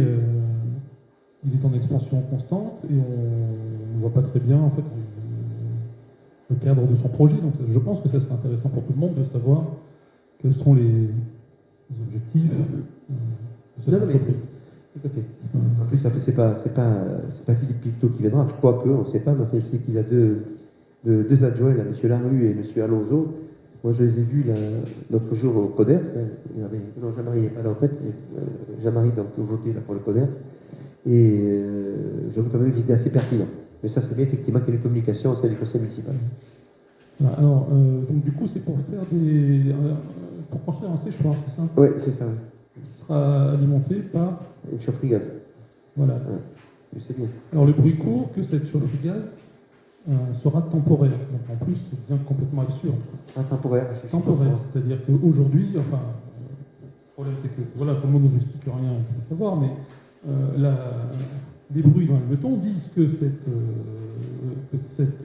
il est en expansion constante et on ne voit pas très bien en fait le cadre de son projet. Donc je pense que ça serait intéressant pour tout le monde de savoir quels sont les objectifs de cette entreprise. Tout à fait. En plus, c'est pas Philippe Pictot qui viendra, quoique, on ne sait pas, mais je sais qu'il a deux adjoints, là, M. Larue et M. Alonso. Moi, je les ai vus l'autre jour au CODERS. Non, Jean-Marie n'est pas là en fait. Jean-Marie donc voté là, pour le CODERS. Et j'avoue quand même qu'il était assez pertinent. Mais ça, c'est bien effectivement qu'il y ait des communications au sein du conseil municipal. Alors, donc du coup, c'est pour faire pour construire un séchoir, c'est ça? Oui, c'est ça. Qui sera alimenté par une chaufferie gaz. Voilà. Ouais, c'est bien. Alors, le bruit court que cette chaufferie gaz sera temporaire. Donc en plus, c'est bien complètement absurde. Temporaire. Temporaire, c'est-à-dire qu'aujourd'hui, enfin, le problème c'est que, voilà, tout le monde ne nous explique rien, il faut le savoir, mais les bruits dans le béton disent que cette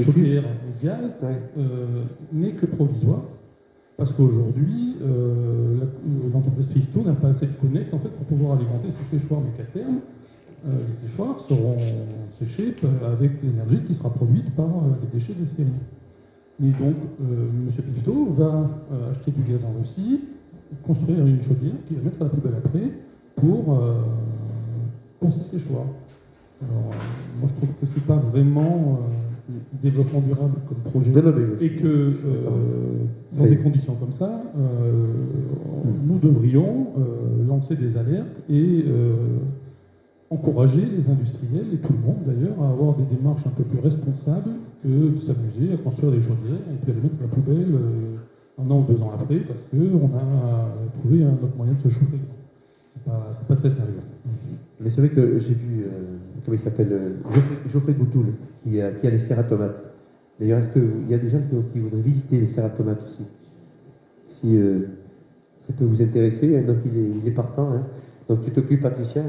chaudière gaz n'est que provisoire, parce qu'aujourd'hui, l'entreprise Fifto n'a pas assez de connect en fait, pour pouvoir alimenter ses séchoirs, mais qu'à terme, les séchoirs seront séchés avec l'énergie qui sera produite par les déchets des scieries. Et donc, M. Pifto va acheter du gaz en Russie, construire une chaudière qu'il va mettre à la poubelle après pour ses séchoirs. Alors, moi, je trouve que c'est pas vraiment développement durable comme projet. Et que, dans des conditions comme ça, nous devrions lancer des alertes et encourager les industriels et tout le monde d'ailleurs à avoir des démarches un peu plus responsables que de s'amuser à construire des chaudières et puis à les mettre à la poubelle 1 an ou 2 ans après parce qu'on a trouvé un autre moyen de se chauffer. C'est pas très sérieux. Mais c'est vrai que j'ai vu, comment il s'appelle, Geoffrey Boutoul, qui a les serres à tomates. D'ailleurs, est-ce qu'il y a des gens qui voudraient visiter les serres à tomates aussi? Si ça peut vous intéresser, donc il est partant. Hein. Donc tu t'occupes, Patricia,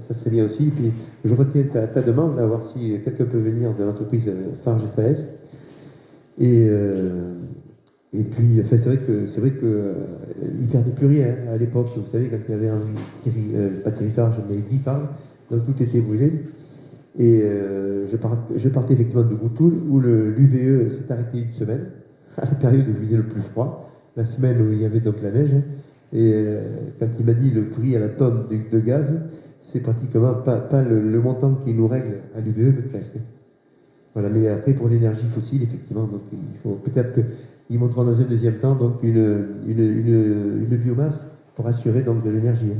ça serait bien aussi. Et puis je retiens ta demande, à voir si quelqu'un peut venir de l'entreprise Farge SAS. Et puis, enfin, c'est vrai que il perdait plus rien à l'époque. Vous savez, quand il y avait pas Thierry Farge, mais Guy Farge, donc tout était brûlé. Et je partais effectivement de Boutoul, où l'UVE s'est arrêté une semaine, à la période où il faisait le plus froid, la semaine où il y avait donc la neige. Et quand il m'a dit le prix à la tonne de gaz, c'est pratiquement pas le montant qui nous règle à l'UVE, mais presque. Voilà, mais après pour l'énergie fossile, effectivement, donc il faut peut-être qu'ils montreront dans un deuxième temps donc une biomasse pour assurer donc de l'énergie.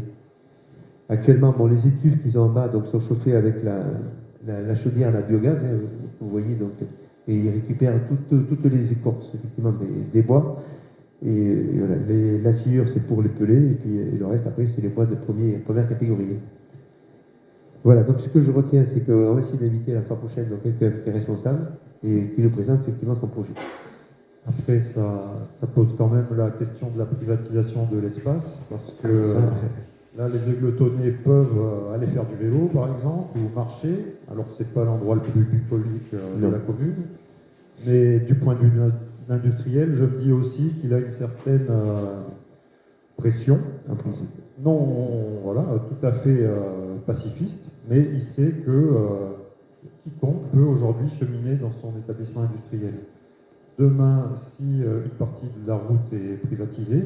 Actuellement, bon, les étuves qu'ils ont en bas donc sont chauffées avec la chaudière, la biogaz, hein, vous voyez donc, et ils récupèrent toutes les écorces effectivement des bois. Et voilà, la sciure c'est pour les pelés, et puis le reste après c'est les bois de première catégorie. Voilà, donc ce que je retiens, c'est qu'on va essayer d'inviter la fois prochaine donc quelqu'un qui est responsable et qui nous présente effectivement son projet. Après, ça pose quand même la question de la privatisation de l'espace, parce que là, les égletonnés peuvent aller faire du vélo, par exemple, ou marcher, alors que c'est pas l'endroit le plus bucolique de la commune. Mais du point de vue industriel, je me dis aussi qu'il a une certaine pression, non, voilà, tout à fait pacifiste, mais il sait que quiconque peut aujourd'hui cheminer dans son établissement industriel. Demain, si une partie de la route est privatisée,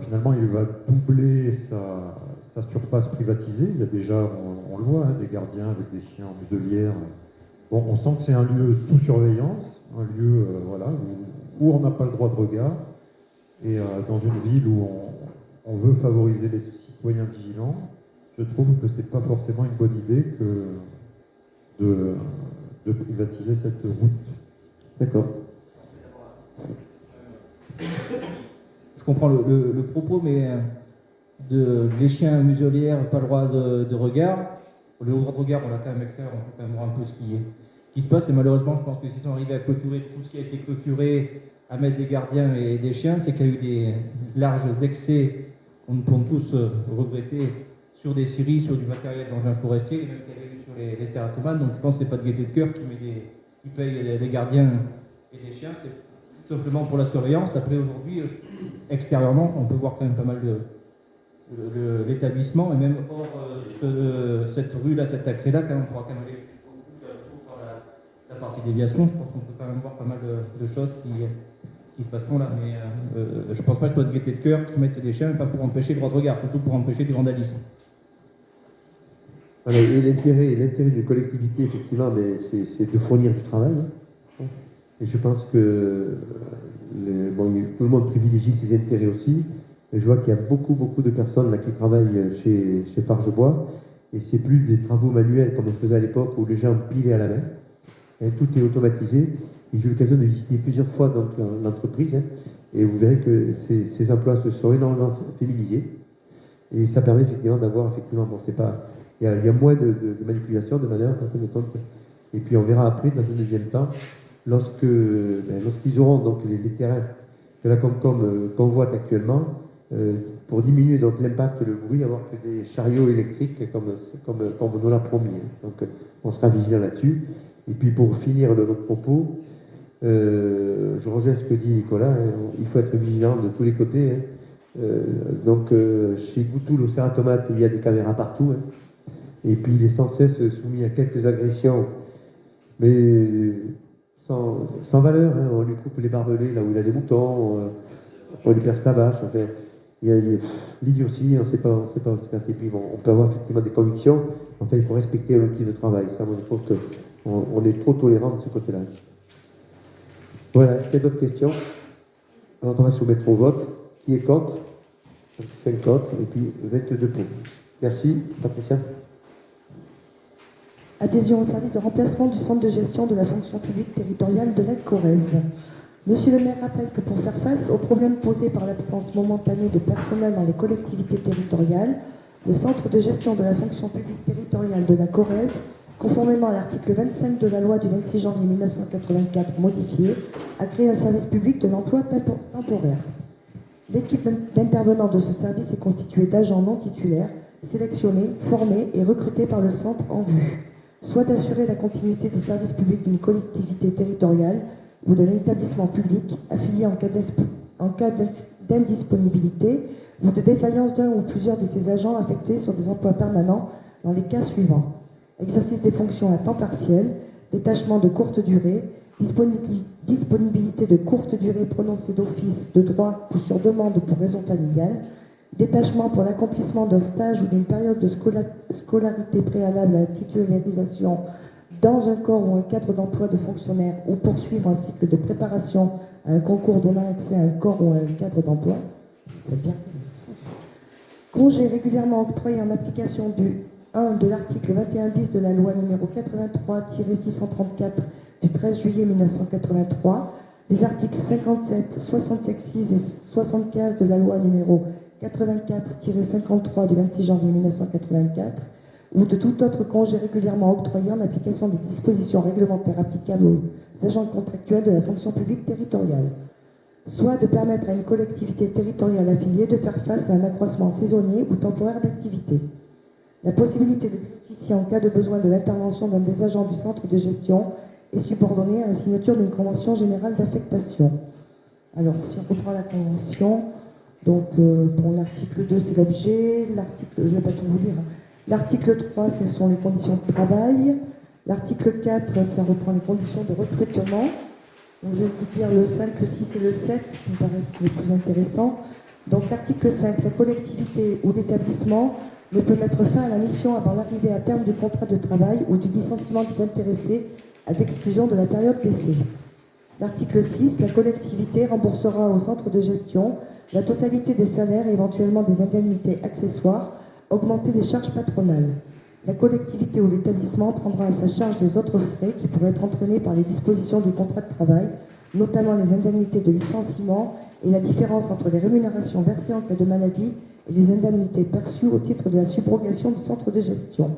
finalement, il va doubler sa surface privatisée. Il y a déjà, on le voit, hein, des gardiens avec des chiens en muselière. Bon, on sent que c'est un lieu sous surveillance, un lieu voilà, où on n'a pas le droit de regard, et dans une ville où on veut favoriser les citoyens vigilants, je trouve que c'est pas forcément une bonne idée que de privatiser cette route. D'accord. Je comprends le propos, mais les chiens muselières, pas le droit de regard. Le droit de regard, on l'a quand même extérieur, on peut quand même voir un peu ce qui se passe. Et malheureusement, je pense que s'ils sont arrivés à clôturer tout ce qui a été clôturé, à mettre des gardiens et des chiens, c'est qu'il y a eu des larges excès qu'on peut tous regretter sur des scieries, sur du matériel d'engins forestiers, et même qu'il y avait eu sur les serres à tomates. Donc je pense que ce n'est pas de gaieté de cœur qui paye des gardiens et des chiens, c'est tout simplement pour la surveillance. Après, aujourd'hui, extérieurement, on peut voir quand même pas mal de l'établissement, et même hors cette rue-là, cet accès-là, quand même, on pourra quand même aller par la partie déviation. Je pense qu'on peut quand même voir pas mal de choses qui se passeront là, mais je ne pense pas que ce soit de gaieté de cœur qui mettent des chiens, pas pour empêcher le droit de regard, surtout pour empêcher du vandalisme. Voilà, et l'intérêt d'une collectivité, effectivement, c'est de fournir du travail. Hein. Et je pense que tout le monde privilégie ses intérêts aussi. Et je vois qu'il y a beaucoup de personnes là, qui travaillent chez Fargebois. Et c'est plus des travaux manuels comme on faisait à l'époque où les gens pilaient à la main. Et tout est automatisé. Et j'ai eu l'occasion de visiter plusieurs fois donc, l'entreprise. Hein, et vous verrez que ces emplois se sont énormément féminisés. Et ça permet effectivement d'avoir, effectivement, bon, c'est pas. Il y a moins de manipulation, de manœuvre, Et puis on verra après, dans un deuxième temps, lorsqu'ils auront donc les terrains que la Comcom convoite actuellement, pour diminuer donc l'impact, le bruit, avoir que des chariots électriques comme on nous l'a promis. Donc on sera vigilant là-dessus. Et puis pour finir notre propos, je rejoins ce que dit Nicolas, il faut être vigilant de tous les côtés. Chez Goutoul, au Serratomate, il y a des caméras partout. Et puis il est sans cesse soumis à quelques agressions, mais sans valeur. On lui coupe les barbelés là où il a des moutons, on lui perce la vache. Enfin, il y a l'idiotie, on ne sait pas ce qui se passe. Et puis on peut avoir effectivement des convictions. Enfin, il faut respecter l'outil de travail. Ça, moi, je trouve qu'on est trop tolérant de ce côté-là. Voilà, est-ce qu'il y a d'autres questions? Alors, on va soumettre au vote. Qui est contre? 5 contre, et puis 22 pour. Merci, Patricia. Adhésion au service de remplacement du centre de gestion de la fonction publique territoriale de la Corrèze. Monsieur le maire rappelle que pour faire face aux problèmes posés par l'absence momentanée de personnel dans les collectivités territoriales, le centre de gestion de la fonction publique territoriale de la Corrèze, conformément à l'article 25 de la loi du 26 janvier 1984 modifiée, a créé un service public de l'emploi temporaire. L'équipe d'intervenants de ce service est constituée d'agents non titulaires, sélectionnés, formés et recrutés par le centre en vue soit d'assurer la continuité des services publics d'une collectivité territoriale ou d'un établissement public affilié en cas d'indisponibilité ou de défaillance d'un ou plusieurs de ses agents affectés sur des emplois permanents dans les cas suivants: exercice des fonctions à temps partiel, détachement de courte durée, disponibilité de courte durée prononcée d'office, de droit ou sur demande pour raison familiale, détachement pour l'accomplissement d'un stage ou d'une période de scolarité préalable à la titularisation dans un corps ou un cadre d'emploi de fonctionnaire ou poursuivre un cycle de préparation à un concours donnant accès à un corps ou à un cadre d'emploi. Bien. Congé régulièrement octroyé en application du 1 de l'article 21 bis de la loi numéro 83-634 du 13 juillet 1983, les articles 57, 67 6 et 75 de la loi numéro 84-53 du 26 janvier 1984, ou de tout autre congé régulièrement octroyé en application des dispositions réglementaires applicables aux agents contractuels de la fonction publique territoriale, soit de permettre à une collectivité territoriale affiliée de faire face à un accroissement saisonnier ou temporaire d'activité. La possibilité de bénéficier en cas de besoin de l'intervention d'un des agents du centre de gestion est subordonnée à la signature d'une convention générale d'affectation. Alors, si on reprend la convention, donc pour l'article 2, c'est l'objet, je ne vais pas tout vous lire. L'article 3, ce sont les conditions de travail. L'article 4, ça reprend les conditions de recrutement. Donc, je vais vous dire le 5, le 6 et le 7, qui me paraissent les plus intéressants. Donc, l'article 5, la collectivité ou l'établissement ne peut mettre fin à la mission avant l'arrivée à terme du contrat de travail ou du licenciement des intéressés à l'exclusion de la période d'essai. L'article 6, la collectivité remboursera au centre de gestion la totalité des salaires et éventuellement des indemnités accessoires, augmenter les charges patronales. La collectivité ou l'établissement prendra à sa charge les autres frais qui pourraient être entraînés par les dispositions du contrat de travail, notamment les indemnités de licenciement et la différence entre les rémunérations versées en cas de maladie et les indemnités perçues au titre de la subrogation du centre de gestion.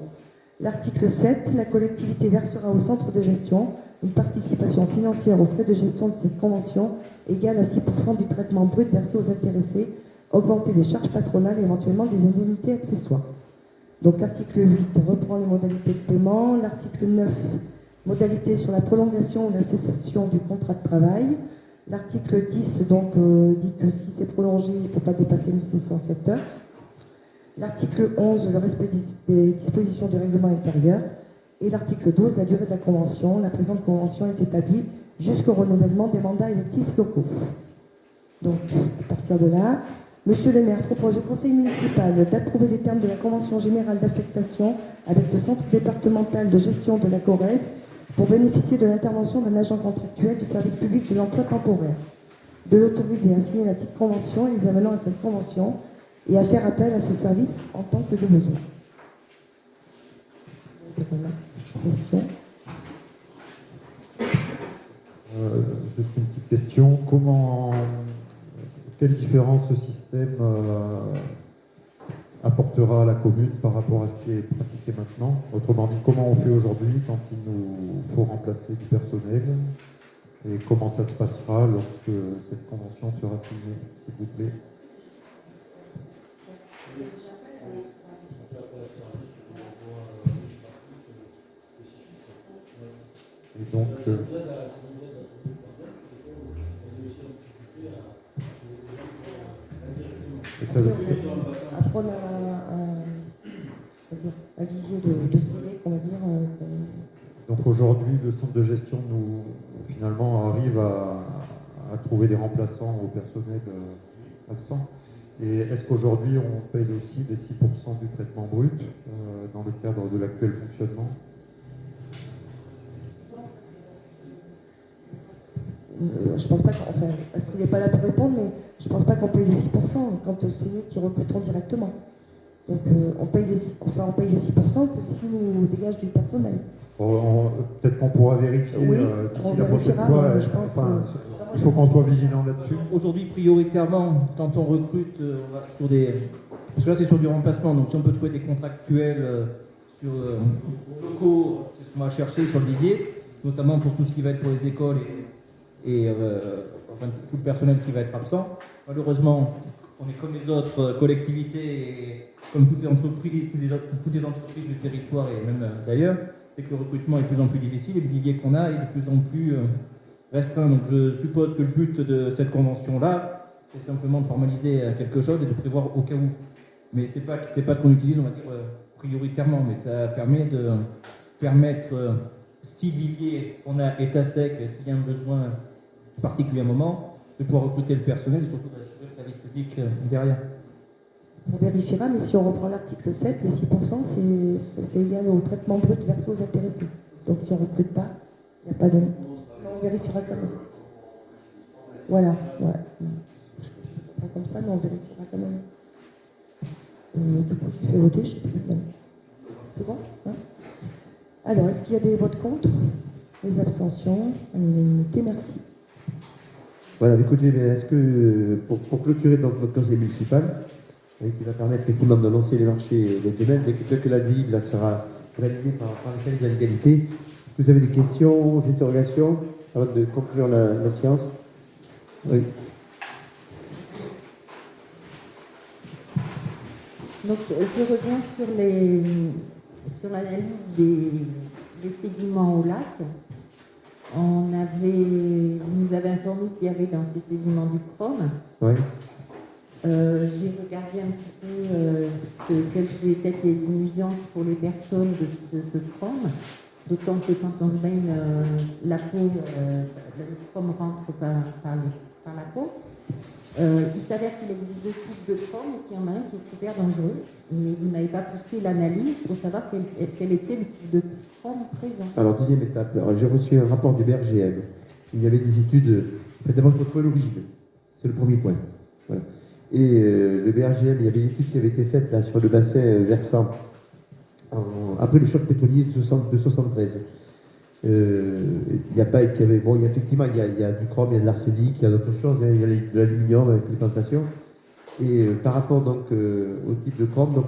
L'article 7, la collectivité versera au centre de gestion une participation financière aux frais de gestion de cette convention égale à 6% du traitement brut versé aux intéressés, augmenter les charges patronales et éventuellement des indemnités accessoires. Donc l'article 8 reprend les modalités de paiement. L'article 9, modalités sur la prolongation ou la cessation du contrat de travail. L'article 10 donc, dit que si c'est prolongé, il ne peut pas dépasser 1607 heures. L'article 11, le respect des dispositions du règlement intérieur. Et l'article 12, la durée de la convention. La présente convention est établie jusqu'au renouvellement des mandats électifs locaux. Donc, à partir de là, Monsieur le maire propose au conseil municipal d'approuver les termes de la convention générale d'affectation avec le centre départemental de gestion de la Corrèze pour bénéficier de l'intervention d'un agent contractuel du service public de l'emploi temporaire, de l'autoriser à signer la petite convention et les amenant à cette convention et à faire appel à ce service en tant que de besoin. Question. Juste une petite question. Quelle différence ce système apportera à la commune par rapport à ce qui est pratiqué maintenant? Autrement dit, comment on fait aujourd'hui quand il nous faut remplacer du personnel? Et comment ça se passera lorsque cette convention sera signée, s'il vous plaît? Et donc, apprendre à viser de CV, on va dire. donc aujourd'hui, le centre de gestion nous finalement arrive à trouver des remplaçants au personnel absent. Et est-ce qu'aujourd'hui on paye aussi les 6% du traitement brut dans le cadre de l'actuel fonctionnement? Je pense pas qu'on, enfin, s'il n'est pas là pour répondre, mais je pense pas qu'on paye les 6% quand c'est nous qui recrutons directement. Donc on paye les 6% que si nous dégage du personnel. Peut-être qu'on pourra vérifier Oui, d'ici on la prochaine vérifiera, fois. je pense Il faut qu'on soit vigilant là-dessus. Aujourd'hui, prioritairement, quand on recrute on va sur des... Parce que là, c'est sur du remplacement, donc si on peut trouver des contractuels sur locaux, c'est ce qu'on va chercher sur le vivier, notamment pour tout ce qui va être pour les écoles et enfin, tout le personnel qui va être absent. Malheureusement, on est comme les autres collectivités et comme toutes les entreprises, toutes les entreprises du territoire et même d'ailleurs, c'est que le recrutement est de plus en plus difficile et le vivier qu'on a est de plus en plus restreint. Donc je suppose que le but de cette convention-là, c'est simplement de formaliser quelque chose et de prévoir au cas où. Mais c'est pas ce qu'on utilise, on va dire, prioritairement, mais ça permet de permettre, si le vivier on a est à sec, s'il y a un besoin particulier à un moment, de pouvoir recruter le personnel et surtout d'assurer le service public derrière. On vérifiera, mais si on reprend l'article 7, les 6%, c'est égal au traitement brut versé aux intéressés. Donc si on ne recrute pas, il n'y a pas de... On vérifiera quand même. Voilà, ouais. Pas comme ça, mais on vérifiera quand même. Du coup, je fais voter, je sais plus. C'est bon hein? Alors, est-ce qu'il y a des votes contre? Les abstentions? L'unanimité, merci. Voilà, écoutez, est-ce que pour clôturer donc notre conseil municipal, qui va permettre effectivement de lancer les marchés des semaines, dès que la ville là, sera réalisée par les services de l'égalité, vous avez des questions, des interrogations avant de conclure la séance? Oui. Donc, je reviens sur l'analyse des sédiments au lac. Nous avait informé qu'il y avait dans ces sédiments du chrome. Oui. J'ai regardé un petit peu quelles étaient les nuisances pour les personnes de ce chrome, d'autant que quand on se baigne la peau, le chrome rentre par la peau. Il s'avère qu'il existe deux types de chrome et qu'il y en a un qui est super dangereux. Mais vous n'avez pas poussé l'analyse pour savoir quel était le type de chrome présent. Alors, deuxième étape. Alors, j'ai reçu un rapport du BRGM. Il y avait des études. D'abord, il faut trouver l'origine. C'est le premier point. Voilà. Et le BRGM, il y avait des études qui avaient été faites là, sur le bassin versant après le choc pétrolier de 73. Il y a pas, effectivement, il y a du chrome, il y a de l'arsenic, il y a d'autres choses, il y a de l'aluminium avec les plantations. Et par rapport donc au type de chrome, donc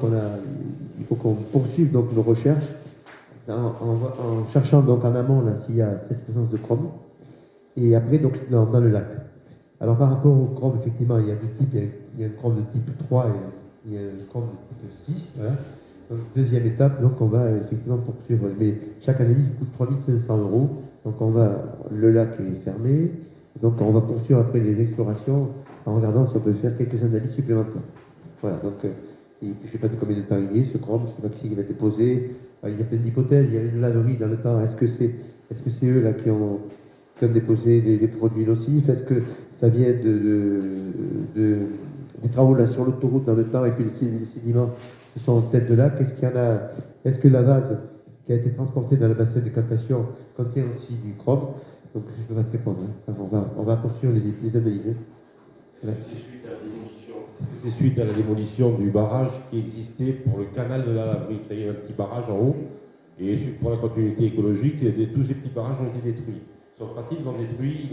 il faut qu'on poursuive donc nos recherches en cherchant donc en amont là s'il y a cette présence de chrome. Et après donc dans le lac. Alors par rapport au chrome, effectivement, il y a deux types, il y a un chrome de type 3 et il y a un chrome de type 6. Voilà. Donc, deuxième étape, donc on va effectivement poursuivre. Mais chaque analyse coûte 3 500 €. Donc le lac est fermé. Donc on va poursuivre après les explorations en regardant si on peut faire quelques analyses supplémentaires. Voilà, donc je ne sais pas de combien de temps il est, ce chrome, je ne sais pas qui va déposer. Il y a plein d'hypothèses, il y a une laverie dans le temps. Est-ce que c'est eux là qui ont déposé des produits nocifs? Est-ce que ça vient des travaux là sur l'autoroute dans le temps et puis les sédiments qui sont en tête de lac? Est-ce que la vase qui a été transportée dans le bassin de captation contient aussi du chrome? Donc je ne peux pas te répondre. Hein. On va poursuivre les analyses. Voilà. Est-ce que c'est suite à la démolition du barrage qui existait pour le canal de la laverie? Il y a un petit barrage en haut, et pour la continuité écologique, tous ces petits barrages ont été détruits. Sauf qu'ils ont détruit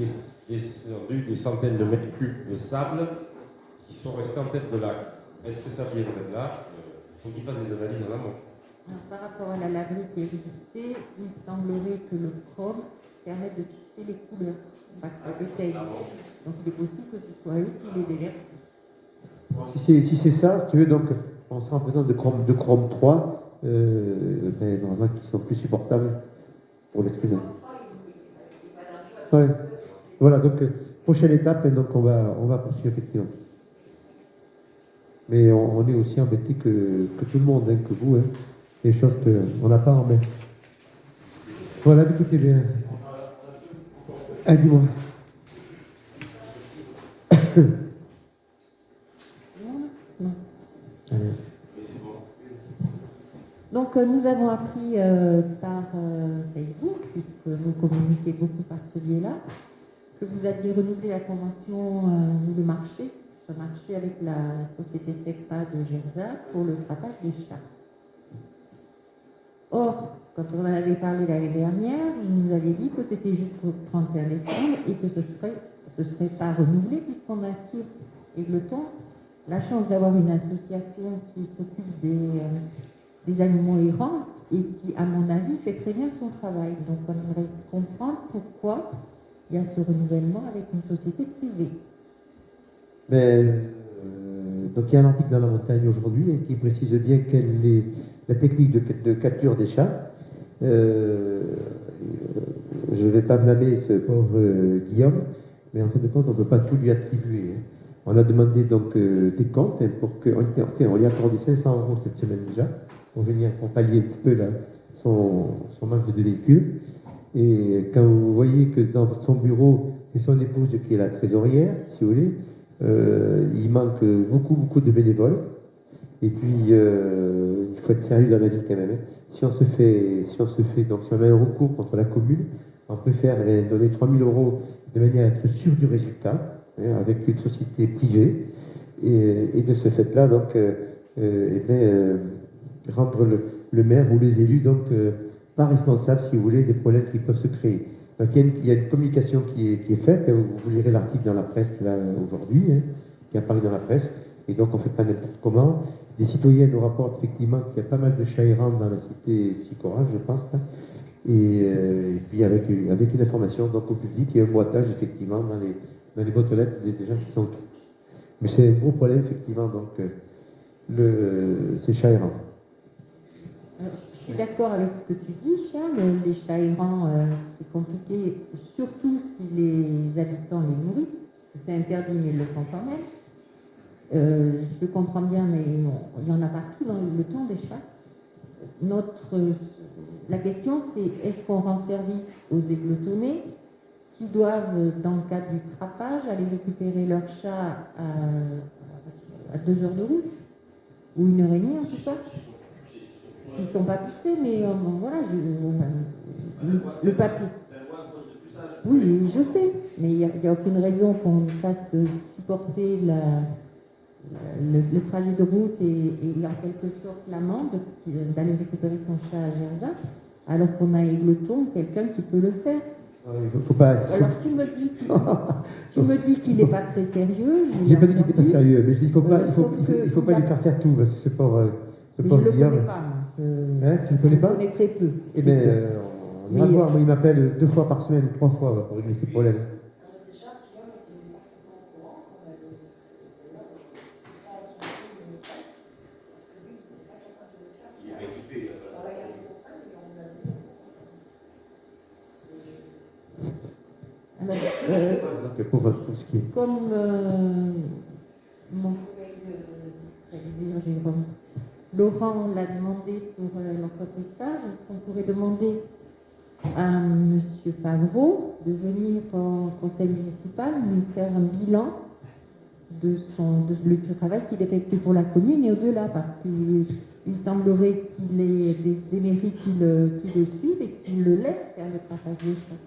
des centaines de mètres cubes de sable qui sont restés en tête de lac. Est-ce que ça viendrait de là? faut qu'il fasse des analyses en amont. Alors, par rapport à la laverie qui existait, il semblerait que le chrome permette de fixer les couleurs, pas que ça détaille. Donc il est possible que ce soit eux qui les déversent. Si c'est ça, si tu veux, donc on sera en présence de Chrome 3, normalement qui sont plus supportables pour l'être humain. Ouais. Voilà, donc prochaine étape, et donc on va poursuivre effectivement. Mais on est aussi embêté que tout le monde, que vous, les choses qu'on n'a pas en main. Voilà, écoutez bien. Ah, dis-moi. Non. Allez. Donc nous avons appris par Facebook, puisque vous communiquez beaucoup par ce biais-là, que vous aviez renouvelé la convention le marché avec la société SECPA de Gerza pour le frappage des chats. Or, quand on en avait parlé l'année dernière, vous nous aviez dit que c'était jusqu'au 31 décembre et que ce serait pas renouvelé puisqu'on a sur Égleton la chance d'avoir une association qui s'occupe des animaux errants et qui, à mon avis, fait très bien son travail. Donc on aimerait comprendre pourquoi il y a ce renouvellement avec une société privée. Donc il y a un article dans la montagne aujourd'hui qui précise bien quelle est la technique de capture des chats. Je ne vais pas blâmer ce pauvre Guillaume, mais en fin de compte, on ne peut pas tout lui attribuer. On a demandé donc des comptes pour que. On lui a accordé 500 € cette semaine déjà, pour venir pour pallier un petit peu son manque de véhicule. Et quand vous voyez que dans son bureau, c'est son épouse qui est la trésorière, si vous voulez, il manque beaucoup de bénévoles. Et puis, il faut être sérieux dans la vie quand même. Si on se fait, donc si on a un recours contre la commune, on préfère donner 3 000 € de manière à être sûr du résultat, avec une société privée, et de ce fait-là, donc, rendre le maire ou les élus donc pas responsables, si vous voulez, des problèmes qui peuvent se créer. Donc il y a une communication qui est faite, vous lirez l'article dans la presse là aujourd'hui, qui apparaît dans la presse, et donc on ne fait pas n'importe comment. Des citoyens nous rapportent effectivement qu'il y a pas mal de chats errants dans la cité Sicora, je pense, et puis avec une information donc au public et un boitage effectivement dans les boîtes aux lettres des gens qui sont. Mais c'est un gros problème effectivement, donc ces chats errants. Je suis d'accord avec ce que tu dis, Charles. Les chats errants, c'est compliqué, surtout si les habitants les nourrissent. C'est interdit, mais ils le font quand même. Je comprends bien, mais il y en a partout dans le temps des chats. La question, c'est est-ce qu'on rend service aux égletonnés qui doivent, dans le cadre du trappage, aller récupérer leur chat à 2 heures de route ou 1h30 en tout cas. Ils ne sont pas poussés, mais voilà, le papier. Oui, je sais, mais il n'y a aucune raison qu'on fasse supporter le trajet de route et en quelque sorte l'amende d'aller récupérer son chat à Gerza, alors qu'on a Égleton, quelqu'un qui peut le faire. Faut pas... Alors tu me dis qu'il n'est pas très sérieux. Je n'ai pas dit qu'il n'était pas sérieux, mais il ne faut pas lui faire tout, parce que c'est pas... Je ne le connais pas, tu ne le connais pas? Je le connais très peu. Eh bien, on va voir. Moi, il m'appelle 2 fois par semaine, 3 fois pour régler ses problèmes. Comme mon collègue Jérôme Laurent l'a demandé pour l'entreprissage, est-ce qu'on pourrait demander à M. Favreau de venir au conseil municipal nous faire un bilan de du travail qu'il effectue pour la commune et au-delà, parce qu'il semblerait qu'il ait des mérites qui le suivent et qu'il le laisse faire le travail des choses.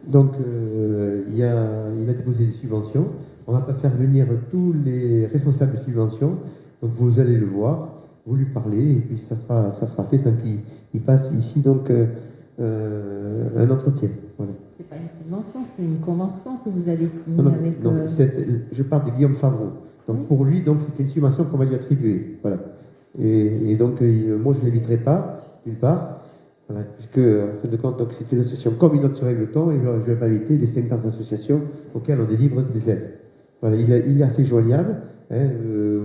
Donc, il a déposé des subventions. On va pas faire venir tous les responsables de subventions. Donc, vous allez le voir, vous lui parlez, et puis ça sera fait sans qu'il passe ici donc un entretien. Voilà. C'est pas une subvention, c'est une convention que vous avez signée avec. Non, je parle de Guillaume Favreau. Donc, pour lui, donc, c'était une subvention qu'on va lui attribuer. Voilà. Et donc, moi, je ne l'éviterai pas, d'une part, voilà, puisque, en fin de compte, c'est une association comme une autre sur Régleton, et je ne vais pas éviter les 50 associations auxquelles on délivre des aides. Voilà, il est assez joignable, hein,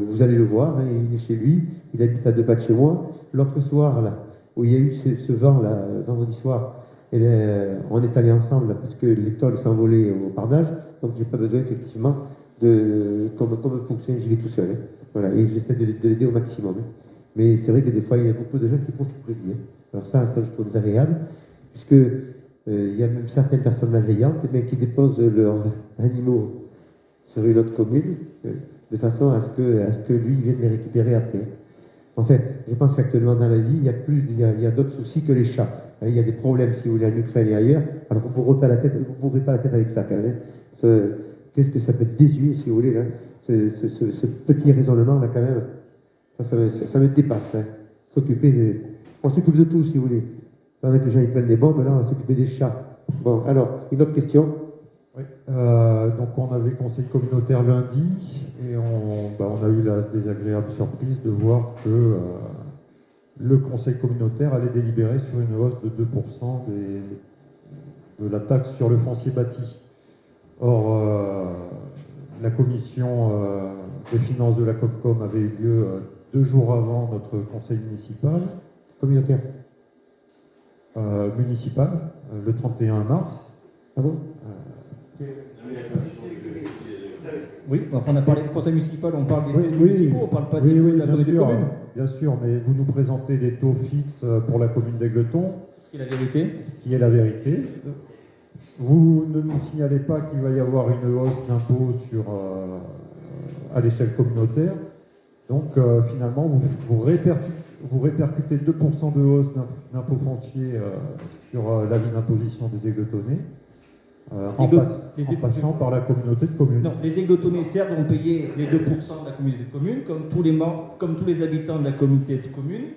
vous allez le voir, hein, il est chez lui, il habite à 2 pas de chez moi. L'autre soir, là, où il y a eu ce vent, là, vendredi soir, et on est allés ensemble, là, parce que les tôles s'envolaient au pardage, donc j'ai pas besoin, effectivement, comme fonctionne, j'y vais tout seul. Hein. Voilà, et j'essaie de l'aider au maximum. Hein. Mais c'est vrai que des fois, il y a beaucoup de gens qui profitent de lui. Hein. Alors ça, je trouve désagréable, puisque il y a même certaines personnes malveillantes qui déposent leurs animaux sur une autre commune, de façon à ce que lui vienne les récupérer après. En fait, je pense qu'actuellement dans la vie, il y a d'autres soucis que les chats. Il y a des problèmes, si vous voulez, en Ukraine et ailleurs, alors vous ne bourrez pas la tête avec ça, quand même. Qu'est-ce que ça peut être désuet, si vous voulez, là, ce petit raisonnement, là, quand même, ça me dépasse. Hein. On s'occupe de tout, si vous voulez. Pendant que les gens ils prennent des bombes, là, on va s'occuper des chats. Bon, alors, une autre question. Oui. Donc on avait conseil communautaire lundi et on a eu la désagréable surprise de voir que le conseil communautaire allait délibérer sur une hausse de 2% de la taxe sur le foncier bâti. Or, la commission des finances de la Comcom avait eu lieu 2 jours avant notre conseil municipal. Communautaire. Municipal, le 31 mars. Ah bon Oui, enfin, on a parlé du conseil municipal, on parle des municipaux, on parle pas de la communauté de communes. Bien sûr, mais vous nous présentez des taux fixes pour la commune d'Aigleton. Ce qui est la vérité. Ce qui est la vérité. Vous ne nous signalez pas qu'il va y avoir une hausse d'impôts à l'échelle communautaire. Donc finalement, vous répercutez 2% de hausse d'impôts fonciers sur l'avis d'imposition des Aigletonnais. En passant par la communauté de communes. Non, les Aigletonnais, certes, vont payer les 2% de la communauté de communes, comme tous les habitants de la communauté de communes.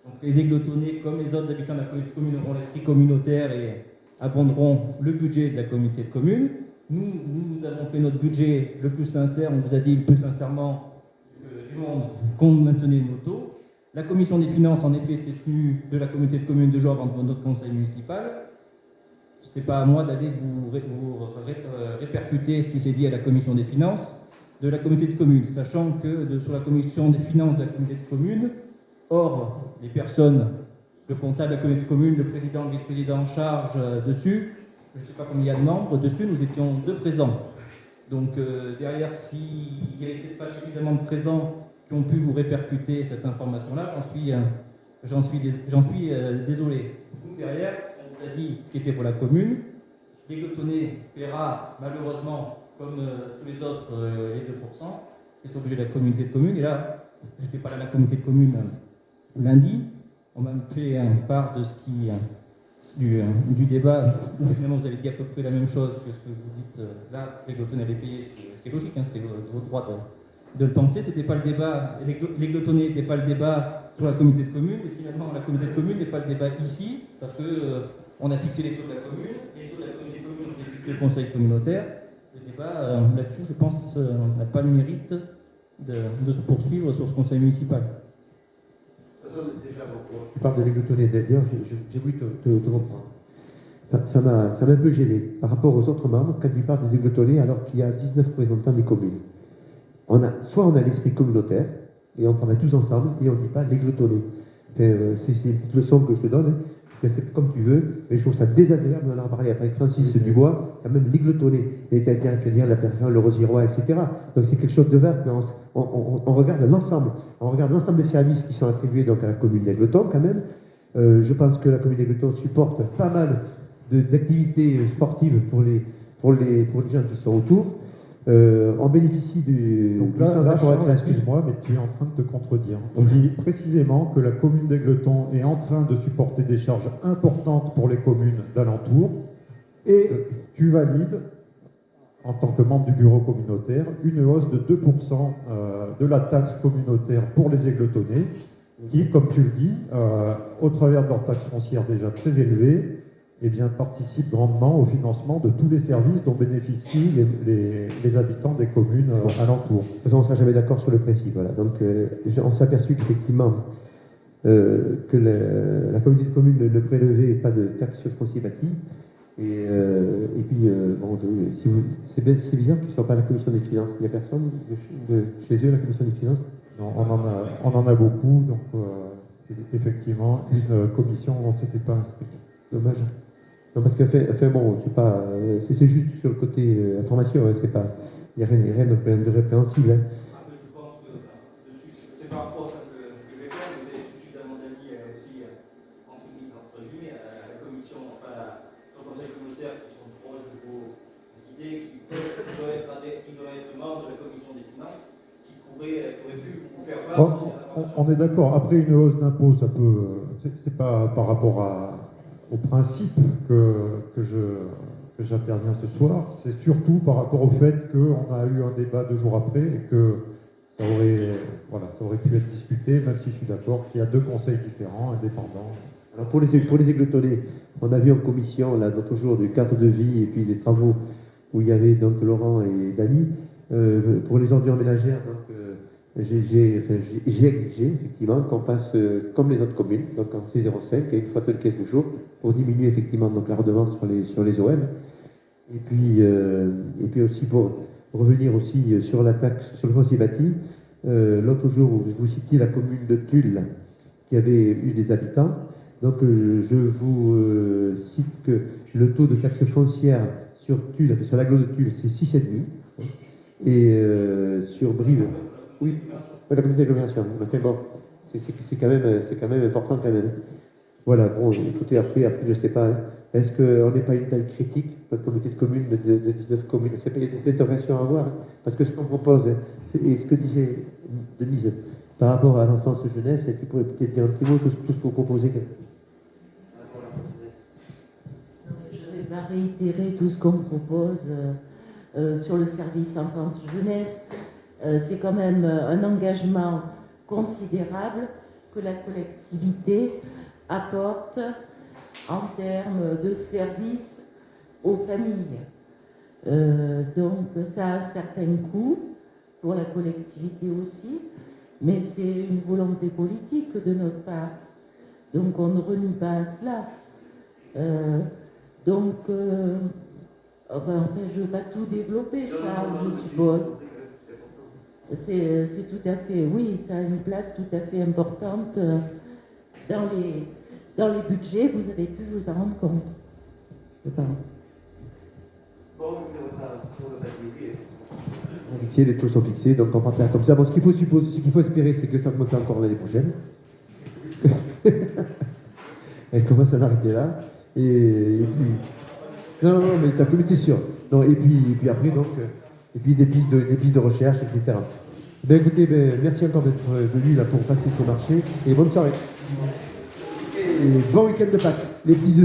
Donc les Aigletonnais, comme les autres habitants de la communauté de communes, auront l'esprit communautaire et abonderont le budget de la communauté de communes. Nous avons fait notre budget le plus sincère, on vous a dit le plus sincèrement du monde qu'on maintenait nos taux. La commission des finances, en effet, s'est tenue de la communauté de communes 2 jours avant notre conseil municipal. Ce n'est pas à moi d'aller vous répercuter ce qui s'est dit à la commission des finances de la communauté de communes, sachant que sur la commission des finances de la communauté de communes, hors les personnes, le comptable de la communauté de communes, le président, le vice-président en charge dessus, je ne sais pas combien il y a de membres, dessus nous étions 2 présents. Donc derrière, s'il n'y avait peut-être pas suffisamment de présents qui ont pu vous répercuter cette information-là, j'en suis désolé. Nous, derrière, on vous a dit ce qui était pour la commune. L'Aigletonné paiera malheureusement, comme tous les autres, les 2%. C'est obligé de la communauté de communes. Et là, je n'étais pas là à la communauté de communes lundi. On m'a fait part de ce qui, du débat où finalement vous avez dit à peu près la même chose que ce que vous dites là. L'Aigletonné allait payer, c'est logique, hein, c'est votre droit de le penser. C'était pas le débat, l'Aigletonné n'était pas le débat sur la communauté de communes, et finalement la communauté de communes n'est pas le débat ici, parce que on a fixé les taux de la commune, les taux de la communauté de communes ont été fixés au conseil communautaire. Le débat là-dessus, je pense, n'a pas le mérite de se poursuivre sur ce conseil municipal. Tu parles de l'Aigletonné, d'ailleurs, j'ai voulu te reprendre. Ça m'a un peu gêné par rapport aux autres membres quand tu parles des Aigletonnés alors qu'il y a 19 représentants des communes. Soit on a l'esprit communautaire, et on travaille tous ensemble, et on ne dit pas l'Aigletonné. C'est une petite leçon que je te donne, hein. Tu fais comme tu veux, mais je trouve ça désagréable, on en a parlé avec Francis Dubois, quand même l'Aigletonné, et quelqu'un la personne, le Rosirois, etc. Donc c'est quelque chose de vaste, mais on regarde l'ensemble, des services qui sont attribués donc à la commune d'Aigleton quand même. Je pense que la commune d'Aigleton supporte pas mal d'activités sportives pour les gens qui sont autour. On bénéficie du... Donc là, excuse-moi, mais tu es en train de te contredire. On dit précisément que la commune d'Aigleton est en train de supporter des charges importantes pour les communes d'alentour, et tu valides, en tant que membre du bureau communautaire, une hausse de 2% de la taxe communautaire pour les Aigletonnais, qui, comme tu le dis, au travers de leur taxe foncière déjà très élevée, eh bien, participe grandement au financement de tous les services dont bénéficient les habitants des communes alentours. De toute façon, on ne sera jamais d'accord sur le principe. Voilà. Donc, on s'est aperçu qu'effectivement, que la communauté de communes ne prélevait pas de taxe sur le foncier bâti. Et puis, bon, c'est bizarre qu'ils ne soient pas à la commission des finances. Il n'y a personne chez eux à la commission des finances? Non, on en a beaucoup, donc c'est effectivement une commission dont c'était pas inscrit. Dommage. Non, parce que, enfin bon, c'est pas, c'est juste sur le côté information, hein, c'est pas, il n'y a rien de répréhensible. Hein. Après, je pense que, dessus, c'est pas un proche que je vais faire, mais vous avez suffisamment d'amis aussi, entre guillemets, à la commission, enfin, sur le conseil communautaire qui sont proches de vos idées, qui doivent être membres de la commission des finances, qui auraient pu vous faire part de cette information. On est d'accord. Après, une hausse d'impôt, ça peut, c'est pas par rapport au principe que j'interviens ce soir, c'est surtout par rapport au fait qu'on a eu un débat 2 jours après et que ça aurait pu être discuté, même si je suis d'accord qu'il y a 2 conseils différents, indépendants. Alors pour les églotonnés, on a vu en commission, là, l'autre jour, du cadre de vie et puis des travaux où il y avait donc Laurent et Dany. Pour les ordures ménagères, donc, j'ai exigé effectivement qu'on passe comme les autres communes, donc en C05, et une fois tous les 15 jours, pour diminuer effectivement donc, la redevance sur les OM. Et puis aussi pour revenir aussi sur la taxe sur le foncier bâti, l'autre jour vous citiez la commune de Tulle qui avait eu des habitants. Donc je vous cite que le taux de taxe foncière sur Tulle, sur l'agglo de Tulle, c'est 6,5. Et sur Brive, oui, la communauté d'agglomération. Enfin bon, c'est quand même important quand même. Voilà, bon, écoutez, après je sais pas, hein. Est-ce qu'on n'est pas une taille critique, notre communauté de communes de 19 communes? C'est pas des interventions à avoir, hein. Parce que ce qu'on propose, et ce que disait Denise, par rapport à l'enfance jeunesse, tu pourrais peut-être dire un petit mot tout ce que vous proposez. Je ne vais pas réitérer tout ce qu'on propose sur le service enfance-jeunesse. C'est quand même un engagement considérable que la collectivité apporte en termes de services aux familles. Donc ça a un certain coût pour la collectivité aussi, mais c'est une volonté politique de notre part. Donc on ne renie pas à cela. Enfin, je ne veux pas tout développer, Charles, je suppose. C'est tout à fait, oui, ça a une place tout à fait importante dans les budgets, vous avez pu vous en rendre compte, je pense. Les taux sont fixés, donc on partira comme ça. Bon, ce qu'il faut espérer, c'est que ça augmente encore l'année prochaine. Elle commence à l'arrêter là. Et puis... Non, mais ta communauté sûr. Non, et puis après, donc, et puis des pistes de recherche, etc. Ben écoutez, merci encore d'être venu là pour passer ce marché, et bonne soirée. Et bon week-end de Pâques, les petits œufs.